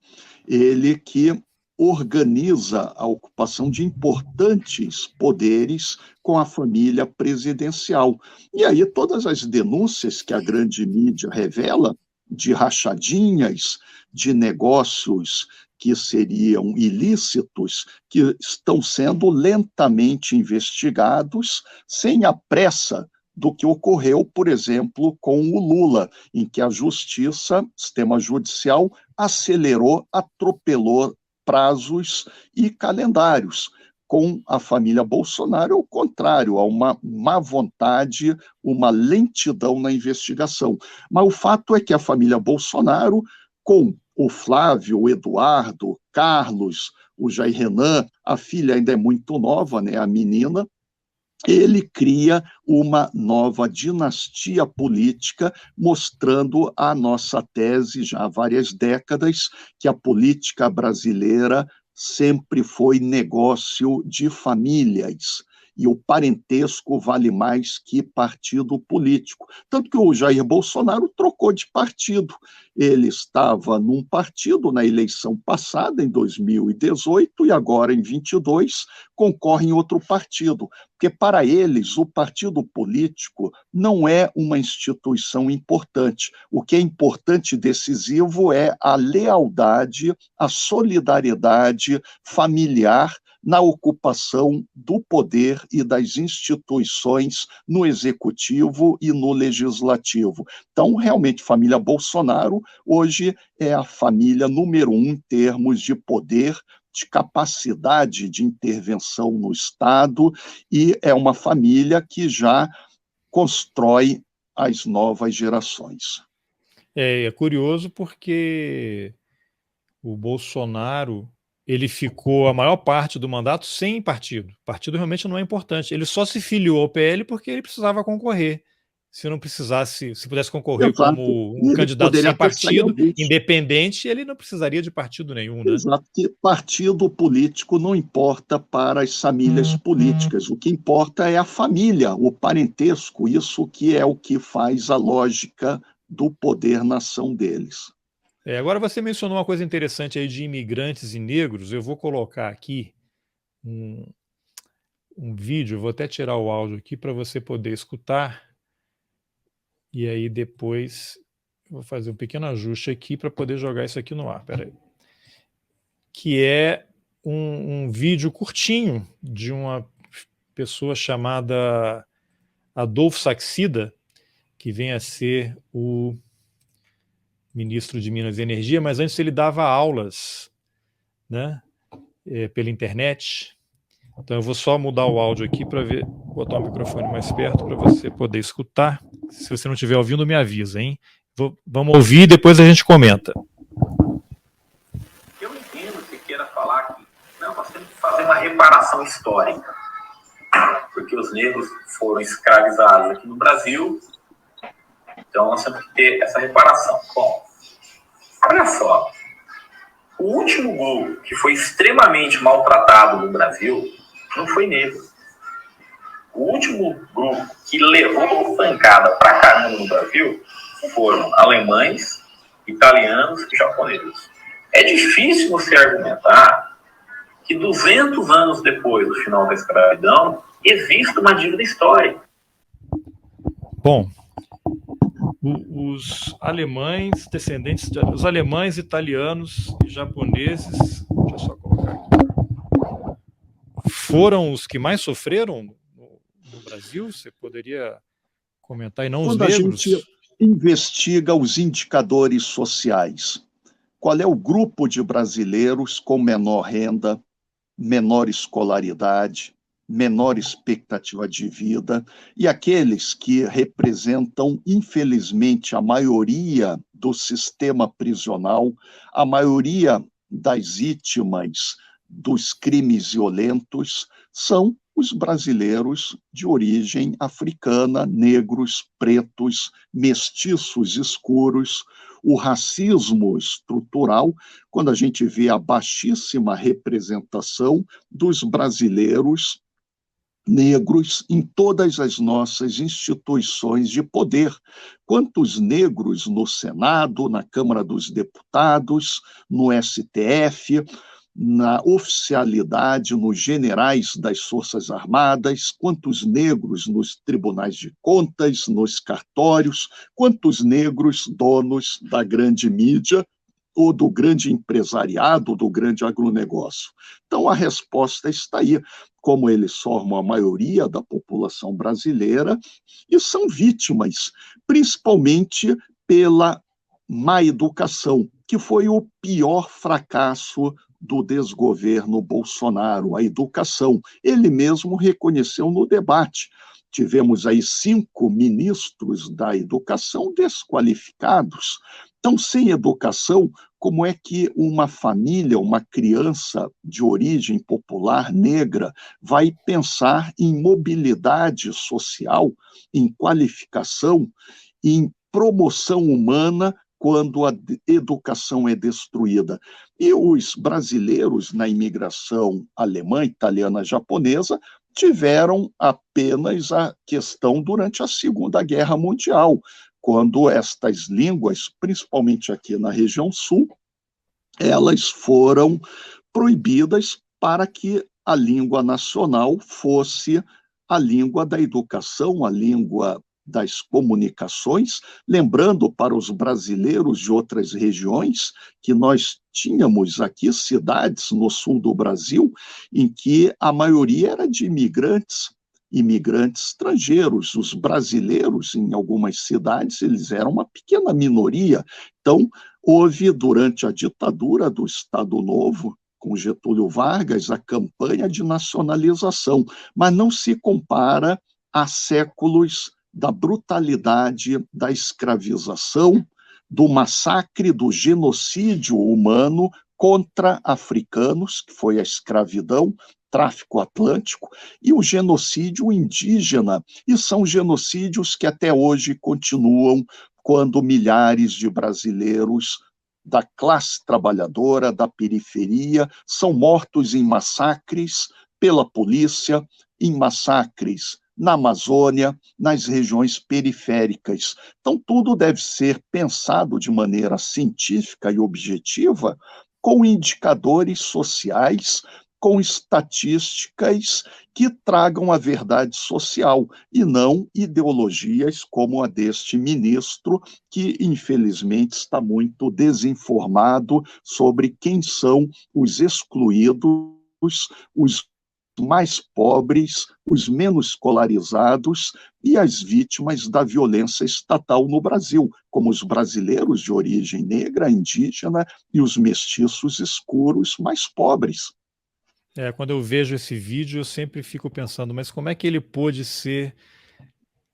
[SPEAKER 2] Ele que organiza a ocupação de importantes poderes com a família presidencial. E aí todas as denúncias que a grande mídia revela de rachadinhas, de negócios que seriam ilícitos, que estão sendo lentamente investigados, sem a pressa do que ocorreu, por exemplo, com o Lula, em que a justiça, sistema judicial, acelerou, atropelou prazos e calendários. Com a família Bolsonaro, é o contrário, há uma má vontade, uma lentidão na investigação. Mas o fato é que a família Bolsonaro, com o Flávio, o Eduardo, Carlos, o Jair Renan, a filha ainda é muito nova, né, a menina, ele cria uma nova dinastia política, mostrando a nossa tese já há várias décadas, que a política brasileira sempre foi negócio de famílias e o parentesco vale mais que partido político. Tanto que o Jair Bolsonaro trocou de partido. Ele estava num partido na eleição passada, em 2018, e agora, em 22, concorre em outro partido. Porque, para eles, o partido político não é uma instituição importante. O que é importante e decisivo é a lealdade, a solidariedade familiar na ocupação do poder e das instituições no executivo e no legislativo. Então, realmente, família Bolsonaro hoje é a família número 1 em termos de poder, de capacidade de intervenção no Estado, e é uma família que já constrói as novas gerações.
[SPEAKER 1] É curioso porque o Bolsonaro, ele ficou a maior parte do mandato sem partido. O partido realmente não é importante. Ele só se filiou ao PL porque ele precisava concorrer. Se não precisasse, se pudesse concorrer
[SPEAKER 2] Exato.
[SPEAKER 1] como
[SPEAKER 2] E
[SPEAKER 1] um
[SPEAKER 2] ele
[SPEAKER 1] candidato
[SPEAKER 2] poderia
[SPEAKER 1] sem
[SPEAKER 2] até sair
[SPEAKER 1] partido,
[SPEAKER 2] avulso.
[SPEAKER 1] independente, ele não precisaria de partido nenhum, né?
[SPEAKER 2] Exato, que partido político não importa para as famílias políticas. O que importa é a família, o parentesco, isso que é o que faz a lógica do poder-nação deles.
[SPEAKER 1] Agora você mencionou uma coisa interessante aí de imigrantes e negros. Eu vou colocar aqui um vídeo, vou até tirar o áudio aqui para você poder escutar. E aí depois vou fazer um pequeno ajuste aqui para poder jogar isso aqui no ar. Peraí. Que é um vídeo curtinho de uma pessoa chamada Adolfo Saxida, que vem a ser o ministro de Minas e Energia, mas antes ele dava aulas, né, pela internet. Então eu vou só mudar o áudio aqui para ver, botar o microfone mais perto para você poder escutar. Se você não estiver ouvindo, me avisa, hein? Vamos ouvir e depois a gente comenta.
[SPEAKER 3] Eu entendo que você queira falar que não, nós temos que fazer uma reparação histórica, porque os negros foram escravizados aqui no Brasil, então nós temos que ter essa reparação. Bom, olha só, o último grupo que foi extremamente maltratado no Brasil não foi negro. O último grupo que levou pancada pra caramba no Brasil foram alemães, italianos e japoneses. É difícil você argumentar que 200 anos depois do final da escravidão existe uma dívida histórica.
[SPEAKER 1] Bom, os alemães, os alemães, italianos e japoneses, deixa eu só colocar aqui, foram os que mais sofreram no Brasil? Você poderia comentar, e não os negros?
[SPEAKER 2] Quando a gente investiga os indicadores sociais, qual é o grupo de brasileiros com menor renda, menor escolaridade, menor expectativa de vida, e aqueles que representam, infelizmente, a maioria do sistema prisional, a maioria das vítimas dos crimes violentos, são os brasileiros de origem africana, negros, pretos, mestiços escuros. O racismo estrutural, quando a gente vê a baixíssima representação dos brasileiros negros em todas as nossas instituições de poder. Quantos negros no Senado, na Câmara dos Deputados, no STF, na oficialidade, nos generais das Forças Armadas, quantos negros nos tribunais de contas, nos cartórios, quantos negros donos da grande mídia ou do grande empresariado, do grande agronegócio. Então, a resposta está aí. Como eles formam a maioria da população brasileira e são vítimas, principalmente pela má educação, que foi o pior fracasso do desgoverno Bolsonaro, a educação. Ele mesmo reconheceu no debate. Tivemos aí 5 ministros da educação desqualificados. Então, sem educação, como é que uma família, uma criança de origem popular negra vai pensar em mobilidade social, em qualificação, em promoção humana quando a educação é destruída? E os brasileiros na imigração alemã, italiana, japonesa tiveram apenas a questão durante a Segunda Guerra Mundial, quando estas línguas, principalmente aqui na região sul, elas foram proibidas para que a língua nacional fosse a língua da educação, a língua das comunicações, lembrando para os brasileiros de outras regiões que nós tínhamos aqui cidades no sul do Brasil em que a maioria era de imigrantes estrangeiros. Os brasileiros, em algumas cidades, eles eram uma pequena minoria. Então, houve, durante a ditadura do Estado Novo, com Getúlio Vargas, a campanha de nacionalização, mas não se compara a séculos da brutalidade da escravização, do massacre, do genocídio humano contra africanos, que foi a escravidão, tráfico atlântico, e o genocídio indígena, e são genocídios que até hoje continuam quando milhares de brasileiros da classe trabalhadora, da periferia, são mortos em massacres pela polícia, em massacres na Amazônia, nas regiões periféricas. Então, tudo deve ser pensado de maneira científica e objetiva, com indicadores sociais, com estatísticas que tragam a verdade social e não ideologias como a deste ministro, que infelizmente está muito desinformado sobre quem são os excluídos, os mais pobres, os menos escolarizados e as vítimas da violência estatal no Brasil, como os brasileiros de origem negra, indígena e os mestiços escuros mais pobres.
[SPEAKER 1] Quando eu vejo esse vídeo, eu sempre fico pensando, mas como é que ele pôde ter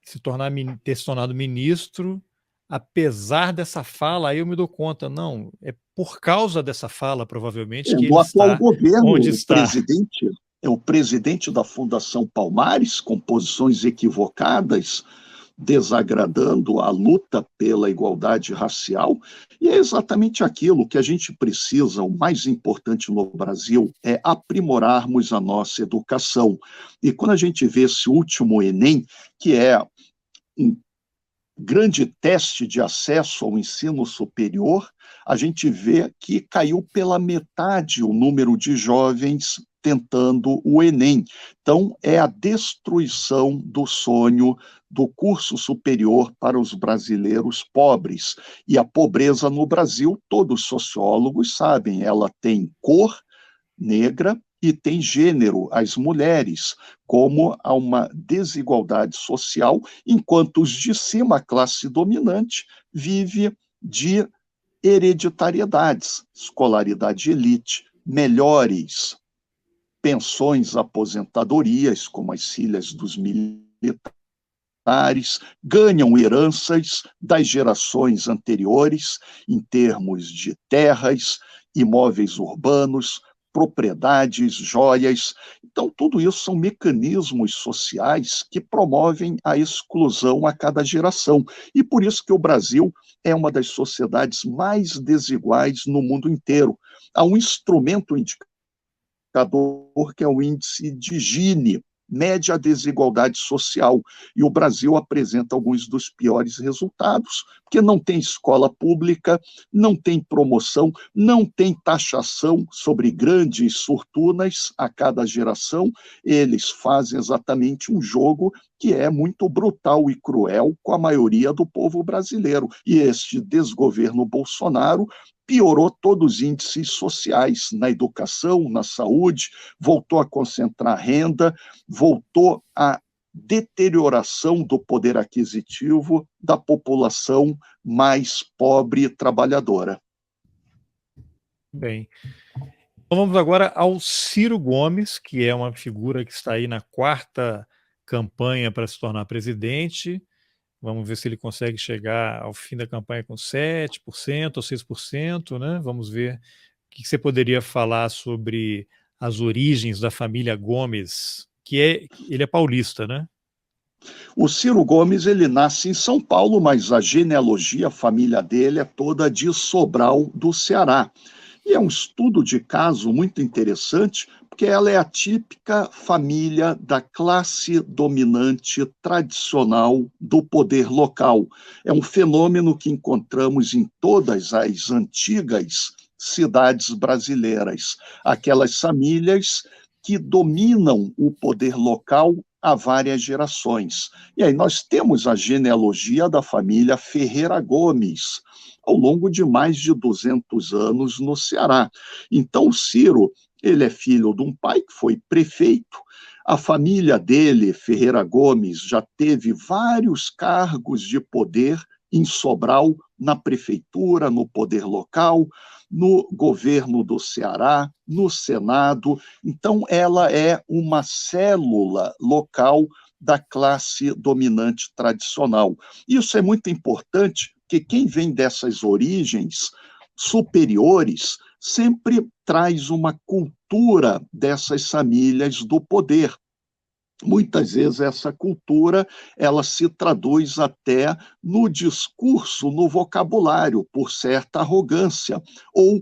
[SPEAKER 1] se tornado ministro, apesar dessa fala? Aí eu me dou conta, não, é por causa dessa fala, provavelmente, que ele
[SPEAKER 2] No atual
[SPEAKER 1] está
[SPEAKER 2] governo,
[SPEAKER 1] onde está.
[SPEAKER 2] o presidente da Fundação Palmares, com posições equivocadas, desagradando a luta pela igualdade racial, e é exatamente aquilo que a gente precisa. O mais importante no Brasil é aprimorarmos a nossa educação. E quando a gente vê esse último Enem, que é um grande teste de acesso ao ensino superior, a gente vê que caiu pela metade o número de jovens tentando o Enem. Então, é a destruição do sonho do curso superior para os brasileiros pobres. E a pobreza no Brasil, todos os sociólogos sabem, ela tem cor negra e tem gênero, as mulheres, como há uma desigualdade social, enquanto os de cima, a classe dominante, vive de hereditariedades, escolaridade elite, melhores pensões, aposentadorias, como as filhas dos militares, ganham heranças das gerações anteriores em termos de terras, imóveis urbanos, propriedades, joias. Então, tudo isso são mecanismos sociais que promovem a exclusão a cada geração. E por isso que o Brasil é uma das sociedades mais desiguais no mundo inteiro. Há um instrumento indicador que é o índice de Gini, mede a desigualdade social, e o Brasil apresenta alguns dos piores resultados, porque não tem escola pública, não tem promoção, não tem taxação sobre grandes fortunas a cada geração. Eles fazem exatamente um jogo que é muito brutal e cruel com a maioria do povo brasileiro. E este desgoverno Bolsonaro piorou todos os índices sociais, na educação, na saúde, voltou a concentrar renda, voltou a deterioração do poder aquisitivo da população mais pobre e trabalhadora.
[SPEAKER 1] Bem, então vamos agora ao Ciro Gomes, que é uma figura que está aí na 4ª campanha para se tornar presidente. Vamos ver se ele consegue chegar ao fim da campanha com 7% ou 6%, né? Vamos ver o que você poderia falar sobre as origens da família Gomes, ele é paulista, né?
[SPEAKER 2] O Ciro Gomes, ele nasce em São Paulo, mas a genealogia, a família dele é toda de Sobral, do Ceará. E é um estudo de caso muito interessante, porque porque ela é a típica família da classe dominante tradicional do poder local. É um fenômeno que encontramos em todas as antigas cidades brasileiras. Aquelas famílias que dominam o poder local há várias gerações. E aí nós temos a genealogia da família Ferreira Gomes, ao longo de mais de 200 anos no Ceará. Então, o Ciro, ele é filho de um pai que foi prefeito. A família dele, Ferreira Gomes, já teve vários cargos de poder em Sobral, na prefeitura, no poder local, no governo do Ceará, no Senado. Então, ela é uma célula local da classe dominante tradicional. Isso é muito importante, porque quem vem dessas origens superiores sempre traz uma cultura dessas famílias do poder. Muitas vezes essa cultura ela se traduz até no discurso, no vocabulário, por certa arrogância, ou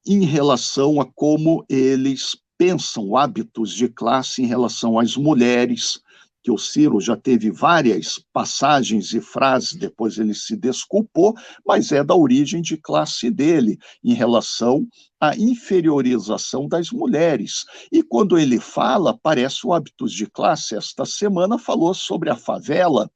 [SPEAKER 2] em relação a como eles pensam, hábitos de classe em relação às mulheres, que o Ciro já teve várias passagens e frases, depois ele se desculpou, mas é da origem de classe dele, em relação à inferiorização das mulheres. E quando ele fala, parece o hábitos de classe. Esta semana falou sobre a favela,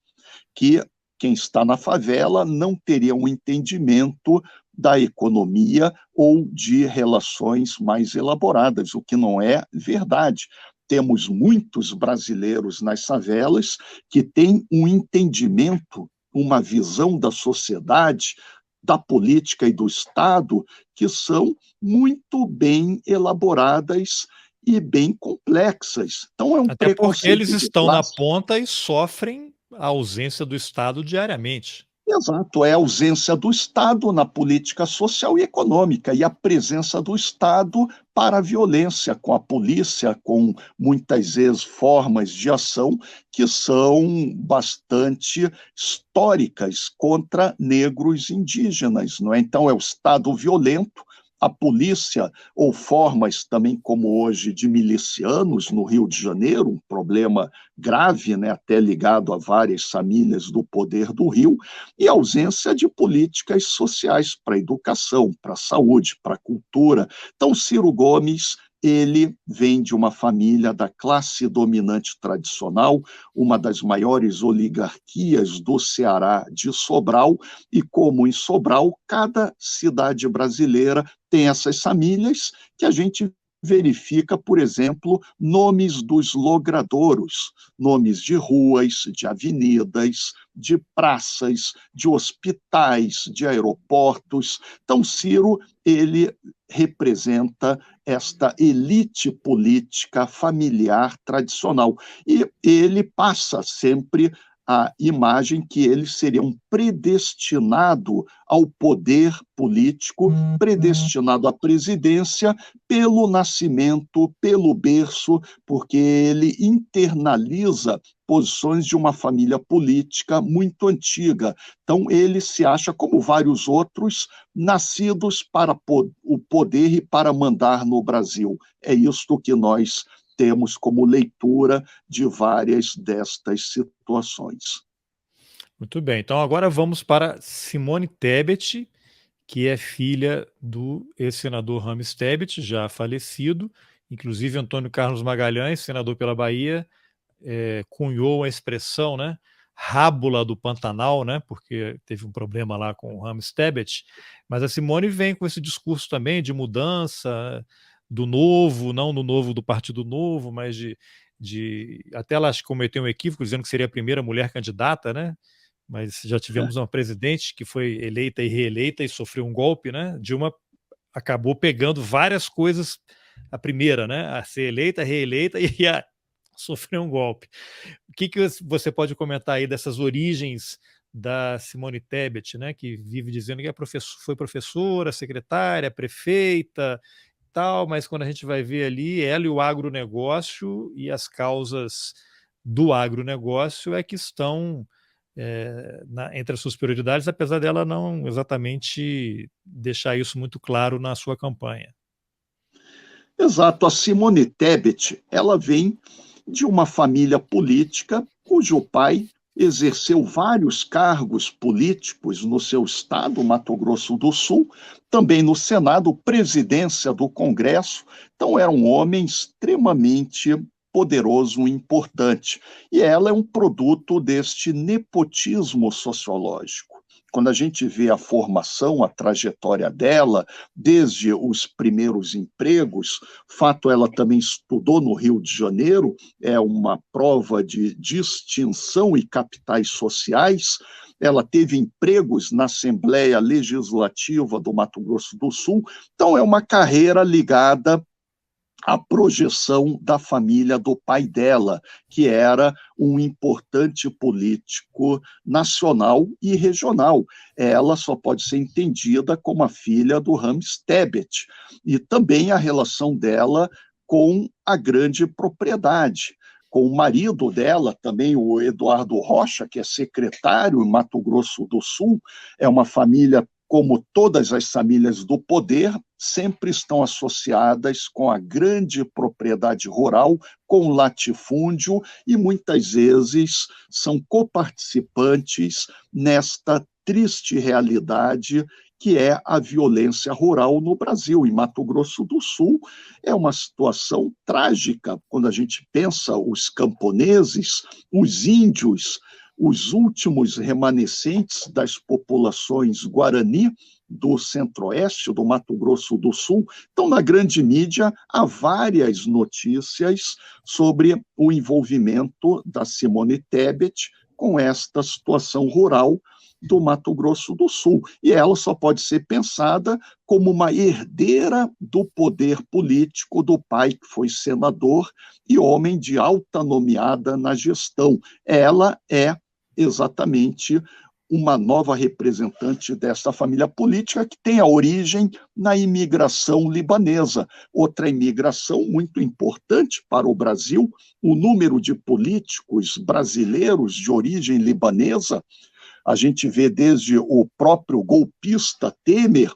[SPEAKER 2] que quem está na favela não teria um entendimento da economia ou de relações mais elaboradas, o que não é verdade. Temos muitos brasileiros nas favelas que têm um entendimento, uma visão da sociedade, da política e do Estado que são muito bem elaboradas e bem complexas. Então, é um
[SPEAKER 1] Até porque eles
[SPEAKER 2] preconceito de
[SPEAKER 1] estão na
[SPEAKER 2] classe.
[SPEAKER 1] ponta e sofrem a ausência do Estado diariamente.
[SPEAKER 2] Exato, é a ausência do Estado na política social e econômica e a presença do Estado para a violência, com a polícia, com muitas vezes formas de ação que são bastante históricas contra negros indígenas, não é? Então é o Estado violento, a polícia, ou formas também como hoje de milicianos no Rio de Janeiro, um problema grave, né, até ligado a várias famílias do poder do Rio, e a ausência de políticas sociais para a educação, para a saúde, para a cultura. Então, Ciro Gomes, ele vem de uma família da classe dominante tradicional, uma das maiores oligarquias do Ceará de Sobral, e como em Sobral, cada cidade brasileira tem essas famílias que a gente verifica, por exemplo, nomes dos logradouros, nomes de ruas, de avenidas, de praças, de hospitais, de aeroportos. Então, Ciro, ele representa esta elite política familiar tradicional. E ele passa sempre a imagem que ele seria um predestinado ao poder político, predestinado à presidência pelo nascimento, pelo berço, porque ele internaliza posições de uma família política muito antiga. Então, ele se acha, como vários outros, nascidos para o poder e para mandar no Brasil. É isto que nós temos como leitura de várias destas situações.
[SPEAKER 1] Muito bem, então agora vamos para Simone Tebet, que é filha do ex-senador Rames Tebet, já falecido. Inclusive, Antônio Carlos Magalhães, senador pela Bahia, cunhou a expressão, né, rábula do Pantanal, né, porque teve um problema lá com o Rames Tebet, mas a Simone vem com esse discurso também de mudança, do novo, não do novo do Partido Novo, mas até ela acho que cometeu um equívoco dizendo que seria a primeira mulher candidata, né, mas já tivemos uma presidente que foi eleita e reeleita e sofreu um golpe, né, Dilma acabou pegando várias coisas, a primeira, né, a ser eleita, reeleita e a sofreu um golpe. O que você pode comentar aí dessas origens da Simone Tebet, né, que vive dizendo que foi professora, secretária, prefeita, tal, mas quando a gente vai ver ali, ela e o agronegócio e as causas do agronegócio é que estão entre as suas prioridades, apesar dela não exatamente deixar isso muito claro na sua campanha.
[SPEAKER 2] Exato, a Simone Tebet, ela vem de uma família política cujo pai exerceu vários cargos políticos no seu estado, Mato Grosso do Sul, também no Senado, presidência do Congresso. Então, era um homem extremamente poderoso e importante. E ela é um produto deste nepotismo sociológico. Quando a gente vê a formação, a trajetória dela, desde os primeiros empregos, fato ela também estudou no Rio de Janeiro, é uma prova de distinção e capitais sociais. Ela teve empregos na Assembleia Legislativa do Mato Grosso do Sul, então é uma carreira ligada a projeção da família do pai dela, que era um importante político nacional e regional. Ela só pode ser entendida como a filha do Rames Tebet, e também a relação dela com a grande propriedade, com o marido dela, também o Eduardo Rocha, que é secretário em Mato Grosso do Sul. É uma família, como todas as famílias do poder, sempre estão associadas com a grande propriedade rural, com latifúndio, e muitas vezes são coparticipantes nesta triste realidade que é a violência rural no Brasil. Em Mato Grosso do Sul é uma situação trágica quando a gente pensa os camponeses, os índios, os últimos remanescentes das populações guarani do centro-oeste do Mato Grosso do Sul. Então, na grande mídia, há várias notícias sobre o envolvimento da Simone Tebet com esta situação rural do Mato Grosso do Sul. E ela só pode ser pensada como uma herdeira do poder político do pai, que foi senador e homem de alta nomeada na gestão. Ela é exatamente uma nova representante dessa família política que tem a origem na imigração libanesa. Outra imigração muito importante para o Brasil, o número de políticos brasileiros de origem libanesa, a gente vê desde o próprio golpista Temer,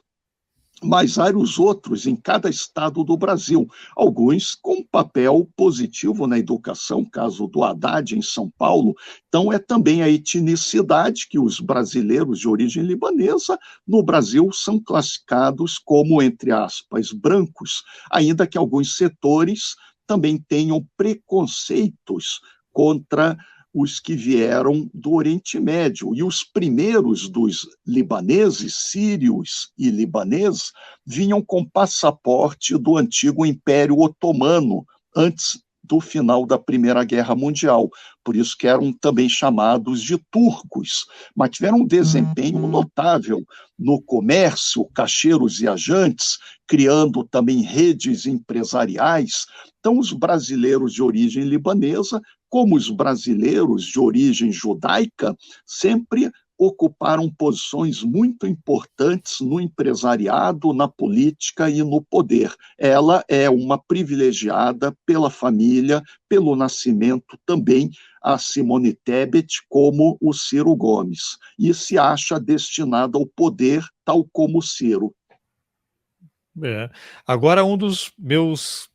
[SPEAKER 2] mas vários outros em cada estado do Brasil, alguns com papel positivo na educação, caso do Haddad em São Paulo. Então é também a etnicidade que os brasileiros de origem libanesa no Brasil são classificados como, entre aspas, brancos, ainda que alguns setores também tenham preconceitos contra os que vieram do Oriente Médio. E os primeiros dos libaneses, sírios e libaneses, vinham com passaporte do antigo Império Otomano, antes do final da Primeira Guerra Mundial. Por isso que eram também chamados de turcos, mas tiveram um desempenho notável no comércio, caixeiros viajantes, criando também redes empresariais. Então, os brasileiros de origem libanesa, como os brasileiros de origem judaica, sempre ocuparam posições muito importantes no empresariado, na política e no poder. Ela é uma privilegiada pela família, pelo nascimento também, a Simone Tebet, como o Ciro Gomes, e se acha destinada ao poder, tal como o Ciro.
[SPEAKER 1] Agora, um dos meus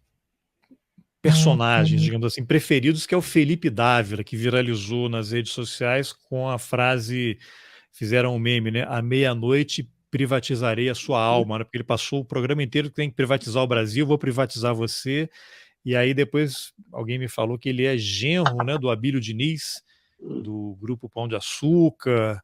[SPEAKER 1] personagens, digamos assim, preferidos, que é o Felipe Dávila, que viralizou nas redes sociais com a frase, fizeram um meme, né? À meia-noite privatizarei a sua alma, né? Porque ele passou o programa inteiro que tem que privatizar o Brasil, vou privatizar você. E aí depois alguém me falou que ele é genro, né, do Abílio Diniz, do Grupo Pão de Açúcar.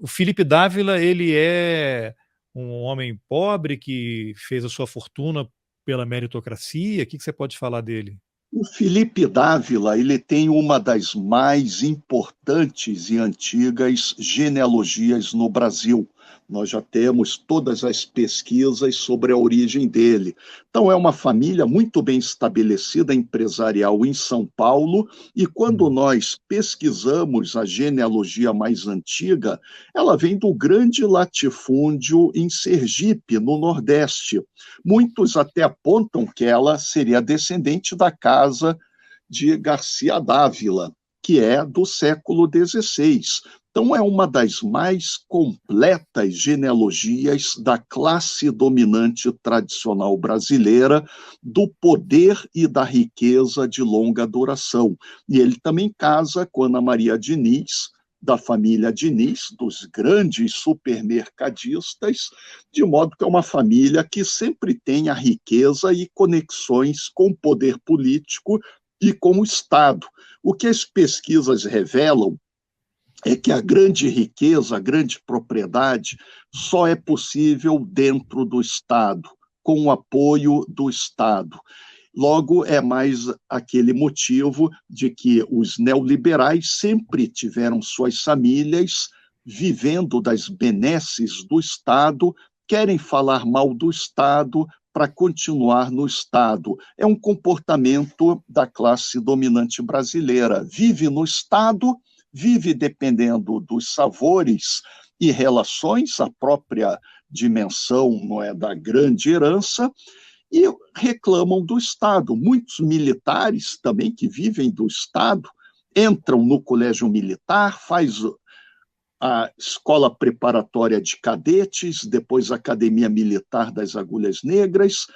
[SPEAKER 1] O Felipe Dávila, ele é um homem pobre que fez a sua fortuna pela meritocracia? O que você pode falar dele?
[SPEAKER 2] O Felipe Dávila, ele tem uma das mais importantes e antigas genealogias no Brasil. Nós já temos todas as pesquisas sobre a origem dele. Então, é uma família muito bem estabelecida, empresarial em São Paulo, e quando nós pesquisamos a genealogia mais antiga, ela vem do grande latifúndio em Sergipe, no Nordeste. Muitos até apontam que ela seria descendente da casa de Garcia Dávila, que é do século XVI. Então, é uma das mais completas genealogias da classe dominante tradicional brasileira, do poder e da riqueza de longa duração. E ele também casa com Ana Maria Diniz, da família Diniz, dos grandes supermercadistas, de modo que é uma família que sempre tem a riqueza e conexões com o poder político e com o Estado. O que as pesquisas revelam é que a grande riqueza, a grande propriedade, só é possível dentro do Estado, com o apoio do Estado. Logo, é mais aquele motivo de que os neoliberais sempre tiveram suas famílias vivendo das benesses do Estado, querem falar mal do Estado para continuar no Estado. É um comportamento da classe dominante brasileira. Vive no Estado, vive dependendo dos savores e relações, a própria dimensão, não é, da grande herança, e reclamam do Estado. Muitos militares também que vivem do Estado entram no colégio militar, faz a escola preparatória de cadetes, depois a Academia Militar das Agulhas Negras,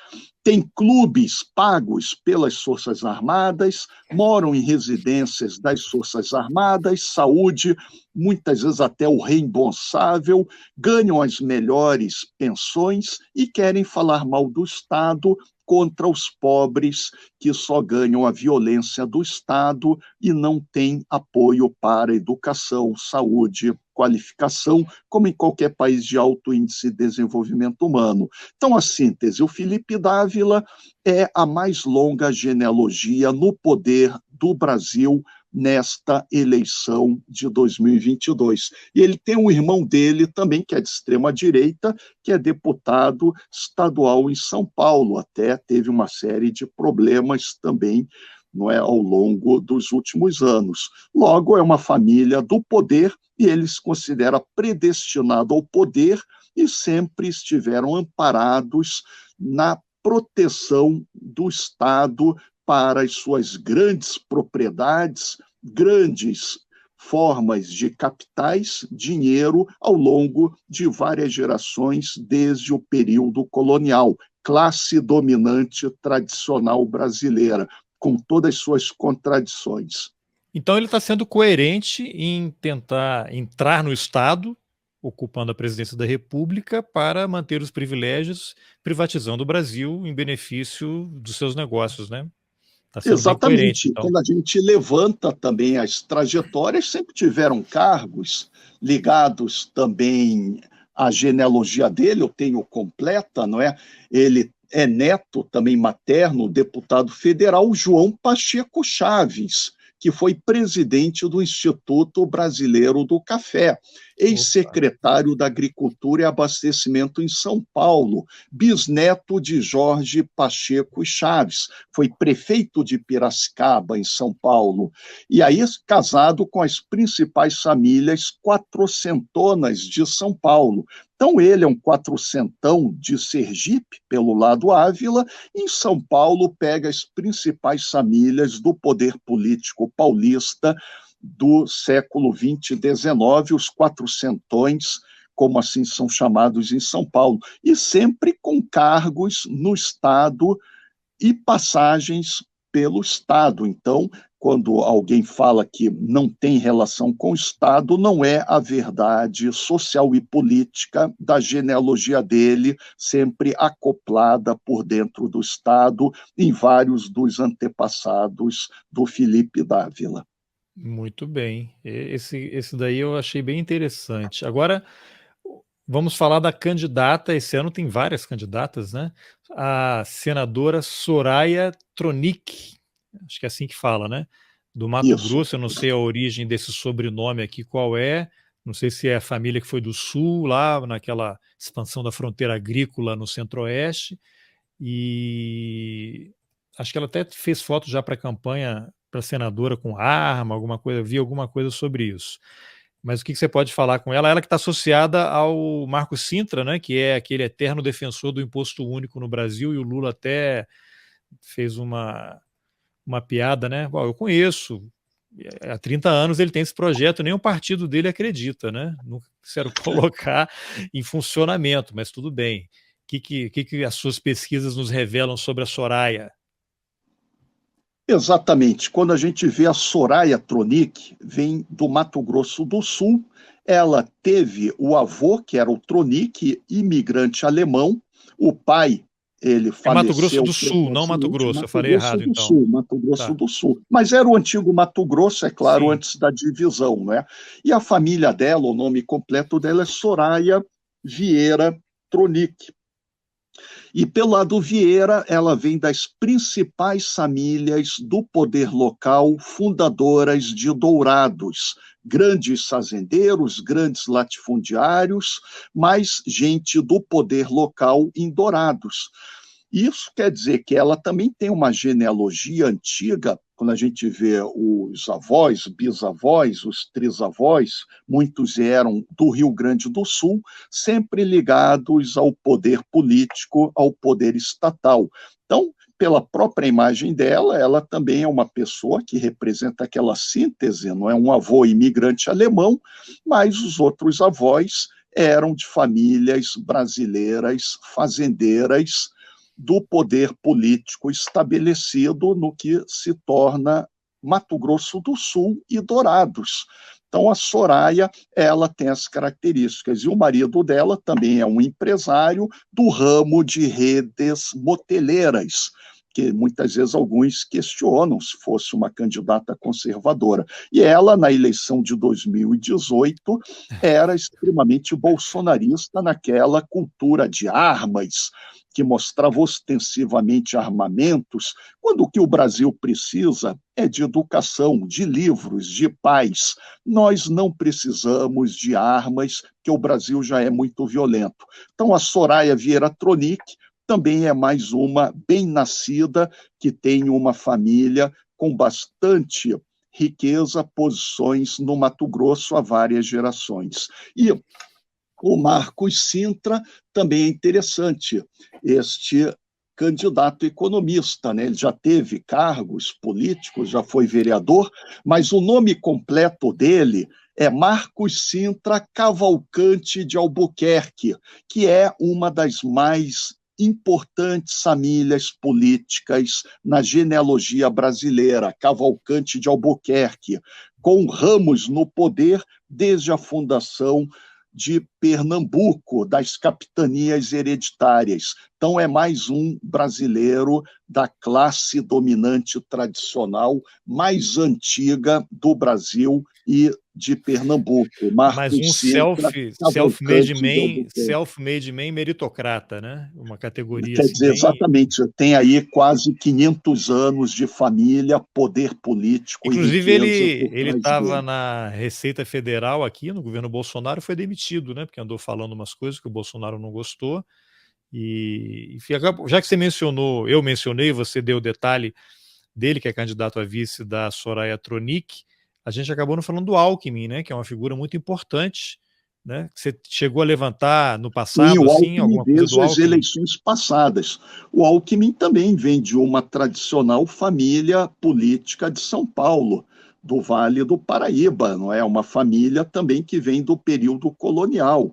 [SPEAKER 2] tem clubes pagos pelas Forças Armadas, moram em residências das Forças Armadas, saúde, muitas vezes até o reembolsável, ganham as melhores pensões e querem falar mal do Estado contra os pobres que só ganham a violência do Estado e não têm apoio para educação, saúde, qualificação, como em qualquer país de alto índice de desenvolvimento humano. Então, a síntese, o Felipe Dávila é a mais longa genealogia no poder do Brasil nesta eleição de 2022. E ele tem um irmão dele também, que é de extrema-direita, que é deputado estadual em São Paulo, até teve uma série de problemas também, não é, ao longo dos últimos anos. Logo, é uma família do poder e ele se considera predestinado ao poder e sempre estiveram amparados na proteção do Estado para as suas grandes propriedades, grandes formas de capitais, dinheiro, ao longo de várias gerações, desde o período colonial, classe dominante tradicional brasileira, com todas as suas contradições.
[SPEAKER 1] Então ele está sendo coerente em tentar entrar no Estado, ocupando a presidência da República, para manter os privilégios, privatizando o Brasil em benefício dos seus negócios, né? Está sendo bem coerente,
[SPEAKER 2] Exatamente.
[SPEAKER 1] então.
[SPEAKER 2] Quando a gente levanta também as trajetórias, sempre tiveram cargos ligados também à genealogia dele, eu tenho completa, não é? Ele é neto também materno, deputado federal João Pacheco Chaves, que foi presidente do Instituto Brasileiro do Café, ex-secretário da Agricultura e Abastecimento em São Paulo, bisneto de Jorge Pacheco Chaves, foi prefeito de Piracicaba, em São Paulo, e aí casado com as principais famílias quatrocentonas de São Paulo. Então, ele é um quatrocentão de Sergipe, pelo lado Ávila, e em São Paulo pega as principais famílias do poder político paulista do século XX e XIX, os quatrocentões, como assim são chamados em São Paulo, e sempre com cargos no Estado e passagens pelo Estado. Então, quando alguém fala que não tem relação com o Estado, não é a verdade social e política da genealogia dele, sempre acoplada por dentro do Estado, em vários dos antepassados do Felipe Dávila.
[SPEAKER 1] Muito bem. Esse daí eu achei bem interessante. Agora, vamos falar da candidata. Esse ano tem várias candidatas, né? A senadora Soraya Tronic, acho que é assim que fala, né? Do Mato
[SPEAKER 2] Isso.
[SPEAKER 1] Grosso, eu não sei a origem desse sobrenome aqui, qual é. Não sei se é a família que foi do Sul, lá naquela expansão da fronteira agrícola no Centro-Oeste. E acho que ela até fez foto já para a campanha para senadora com arma, alguma coisa, vi alguma coisa sobre isso. Mas o que você pode falar com ela? Ela que está associada ao Marco Sintra, né, que é aquele eterno defensor do imposto único no Brasil, e o Lula até fez uma piada, né? Bom, eu conheço há 30 anos ele tem esse projeto, nem o partido dele acredita, né? Nunca quiseram colocar em funcionamento, mas tudo bem. O que as suas pesquisas nos revelam sobre a Soraya?
[SPEAKER 2] Exatamente. Quando a gente vê a Soraya Tronic, vem do Mato Grosso do Sul. Ela teve o avô, que era o Tronic, imigrante alemão. O pai, ele
[SPEAKER 1] É Mato Grosso
[SPEAKER 2] faleceu
[SPEAKER 1] do Sul, não Mato
[SPEAKER 2] precocemente.
[SPEAKER 1] Grosso. Eu
[SPEAKER 2] Mato
[SPEAKER 1] falei
[SPEAKER 2] Grosso
[SPEAKER 1] errado,
[SPEAKER 2] do
[SPEAKER 1] então.
[SPEAKER 2] Sul, Mato Grosso
[SPEAKER 1] Tá.
[SPEAKER 2] do Sul. Mas era o antigo Mato Grosso, é claro,
[SPEAKER 1] Sim.
[SPEAKER 2] antes da divisão, né? E a família dela, o nome completo dela é Soraya Vieira Tronic. E pelo lado Vieira, ela vem das principais famílias do poder local, fundadoras de Dourados, grandes fazendeiros, grandes latifundiários, mas gente do poder local em Dourados. Isso quer dizer que ela também tem uma genealogia antiga, quando a gente vê os avós, bisavós, os trisavós, muitos eram do Rio Grande do Sul, sempre ligados ao poder político, ao poder estatal. Então, pela própria imagem dela, ela também é uma pessoa que representa aquela síntese, não é um avô imigrante alemão, mas os outros avós eram de famílias brasileiras, fazendeiras, do poder político estabelecido no que se torna Mato Grosso do Sul e Dourados. Então, a Soraya, ela tem as características. E o marido dela também é um empresário do ramo de redes moteleiras, que muitas vezes alguns questionam se fosse uma candidata conservadora. E ela, na eleição de 2018, era extremamente bolsonarista naquela cultura de armas, que mostrava ostensivamente armamentos, quando o que o Brasil precisa é de educação, de livros, de paz. Nós não precisamos de armas, que o Brasil já é muito violento. Então, a Soraya Vieira Tronic também é mais uma bem-nascida, que tem uma família com bastante riqueza, posições no Mato Grosso há várias gerações. E o Marcos Sintra também é interessante, este candidato economista, né? Ele já teve cargos políticos, já foi vereador, mas o nome completo dele é Marcos Sintra Cavalcante de Albuquerque, que é uma das mais importantes famílias políticas na genealogia brasileira, Cavalcante de Albuquerque, com ramos no poder desde a fundação de Pernambuco, das capitanias hereditárias. Então, é mais um brasileiro da classe dominante tradicional mais antiga do Brasil e de Pernambuco.
[SPEAKER 1] Mas um
[SPEAKER 2] Marcos Sintra,
[SPEAKER 1] self-made
[SPEAKER 2] Cavalcante de
[SPEAKER 1] man,
[SPEAKER 2] Albuquerque.
[SPEAKER 1] self-made man meritocrata, né? Uma categoria
[SPEAKER 2] Quer
[SPEAKER 1] assim
[SPEAKER 2] dizer,
[SPEAKER 1] bem.
[SPEAKER 2] exatamente, tem aí quase 500 anos de família, poder político e
[SPEAKER 1] Inclusive
[SPEAKER 2] riqueza por
[SPEAKER 1] ele
[SPEAKER 2] trás
[SPEAKER 1] estava
[SPEAKER 2] dele.
[SPEAKER 1] na Receita Federal aqui no governo Bolsonaro e foi demitido, né? Porque andou falando umas coisas que o Bolsonaro não gostou. E enfim, já que você mencionou, eu mencionei, você deu o detalhe dele, que é candidato a vice da Soraya Tronic, a gente acabou não falando do Alckmin, né? Que é uma figura muito importante, né? Que você chegou a levantar no
[SPEAKER 2] Sim,
[SPEAKER 1] passado,
[SPEAKER 2] o
[SPEAKER 1] assim,
[SPEAKER 2] Alckmin
[SPEAKER 1] alguma coisa do
[SPEAKER 2] desde as
[SPEAKER 1] Alckmin?
[SPEAKER 2] eleições passadas. O Alckmin também vem de uma tradicional família política de São Paulo, do Vale do Paraíba, não é? Uma família também que vem do período colonial.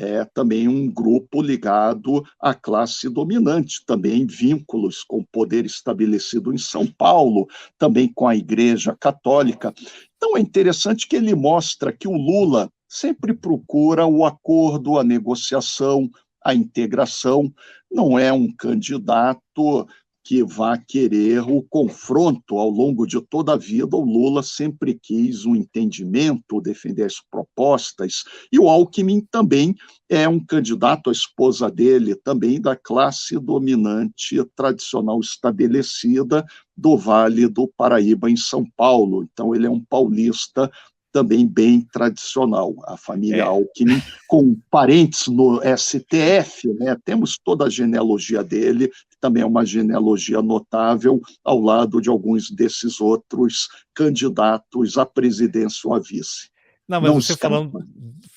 [SPEAKER 2] É também um grupo ligado à classe dominante, também vínculos com o poder estabelecido em São Paulo, também com a Igreja Católica. Então é interessante que ele mostra que o Lula sempre procura o acordo, a negociação, a integração. Não é um candidato que vá querer o confronto ao longo de toda a vida. O Lula sempre quis um entendimento, defender as propostas, e o Alckmin também é um candidato, a esposa dele também da classe dominante tradicional estabelecida do Vale do Paraíba, em São Paulo. Então, ele é um paulista também bem tradicional. A família
[SPEAKER 1] É,
[SPEAKER 2] Alckmin, com parentes no STF, né? Temos toda a genealogia dele, que também é uma genealogia notável, ao lado de alguns desses outros candidatos à presidência ou à vice.
[SPEAKER 1] não, mas
[SPEAKER 2] Não
[SPEAKER 1] você
[SPEAKER 2] escapa.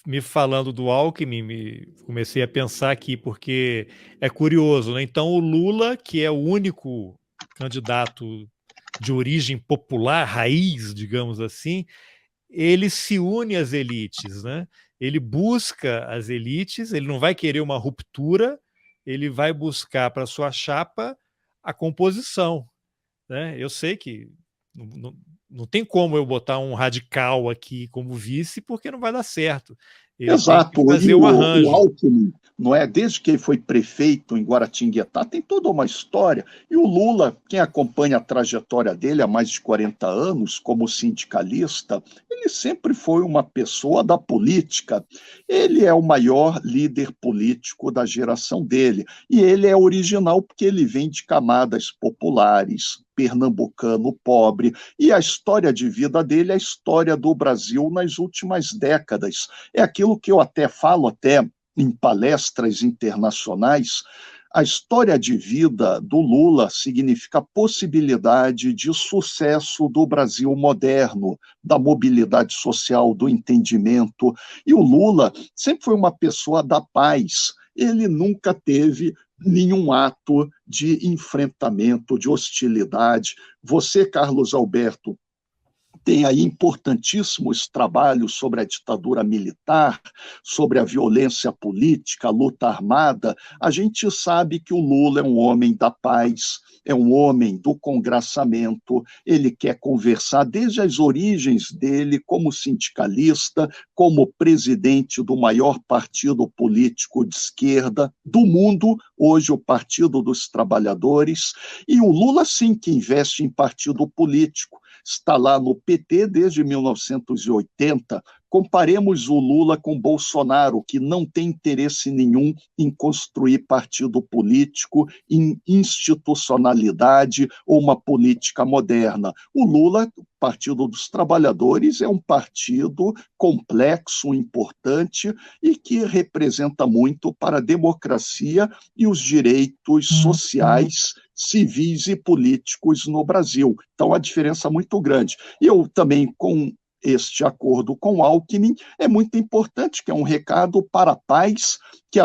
[SPEAKER 1] me falando do Alckmin, comecei a pensar aqui, porque é curioso, né? Então, o Lula, que é o único candidato de origem popular, raiz, digamos assim, ele se une às elites, né? Ele busca as elites, ele não vai querer uma ruptura, ele vai buscar para sua chapa a composição, né? Eu sei que não tem como eu botar um radical aqui como vice, porque não vai dar certo. Ele tem que
[SPEAKER 2] Exato, e
[SPEAKER 1] fazer um
[SPEAKER 2] o
[SPEAKER 1] arranjo.
[SPEAKER 2] Alckmin, não é? Desde que ele foi prefeito em Guaratinguetá, tem toda uma história. E o Lula, quem acompanha a trajetória dele há mais de 40 anos como sindicalista, ele sempre foi uma pessoa da política. Ele é o maior líder político da geração dele. E ele é original porque ele vem de camadas populares, pernambucano pobre, e a história de vida dele é a história do Brasil nas últimas décadas. É aquilo que eu até falo até em palestras internacionais. A história de vida do Lula significa possibilidade de sucesso do Brasil moderno, da mobilidade social, do entendimento. E o Lula sempre foi uma pessoa da paz. Ele nunca teve nenhum ato de enfrentamento, de hostilidade. Você, Carlos Alberto, tem aí importantíssimos trabalhos sobre a ditadura militar, sobre a violência política, a luta armada. A gente sabe que o Lula é um homem da paz, é um homem do congraçamento, ele quer conversar desde as origens dele como sindicalista, como presidente do maior partido político de esquerda do mundo, hoje o Partido dos Trabalhadores, e o Lula sim que investe em partido político, está lá no PT desde 1980. Comparemos o Lula com Bolsonaro, que não tem interesse nenhum em construir partido político, em institucionalidade ou uma política moderna. O Lula, Partido dos Trabalhadores, é um partido complexo, importante e que representa muito para a democracia e os direitos sociais, civis e políticos no Brasil. Então, a diferença é muito grande. Eu também, com este acordo com o Alckmin, é muito importante, que é um recado para a paz, que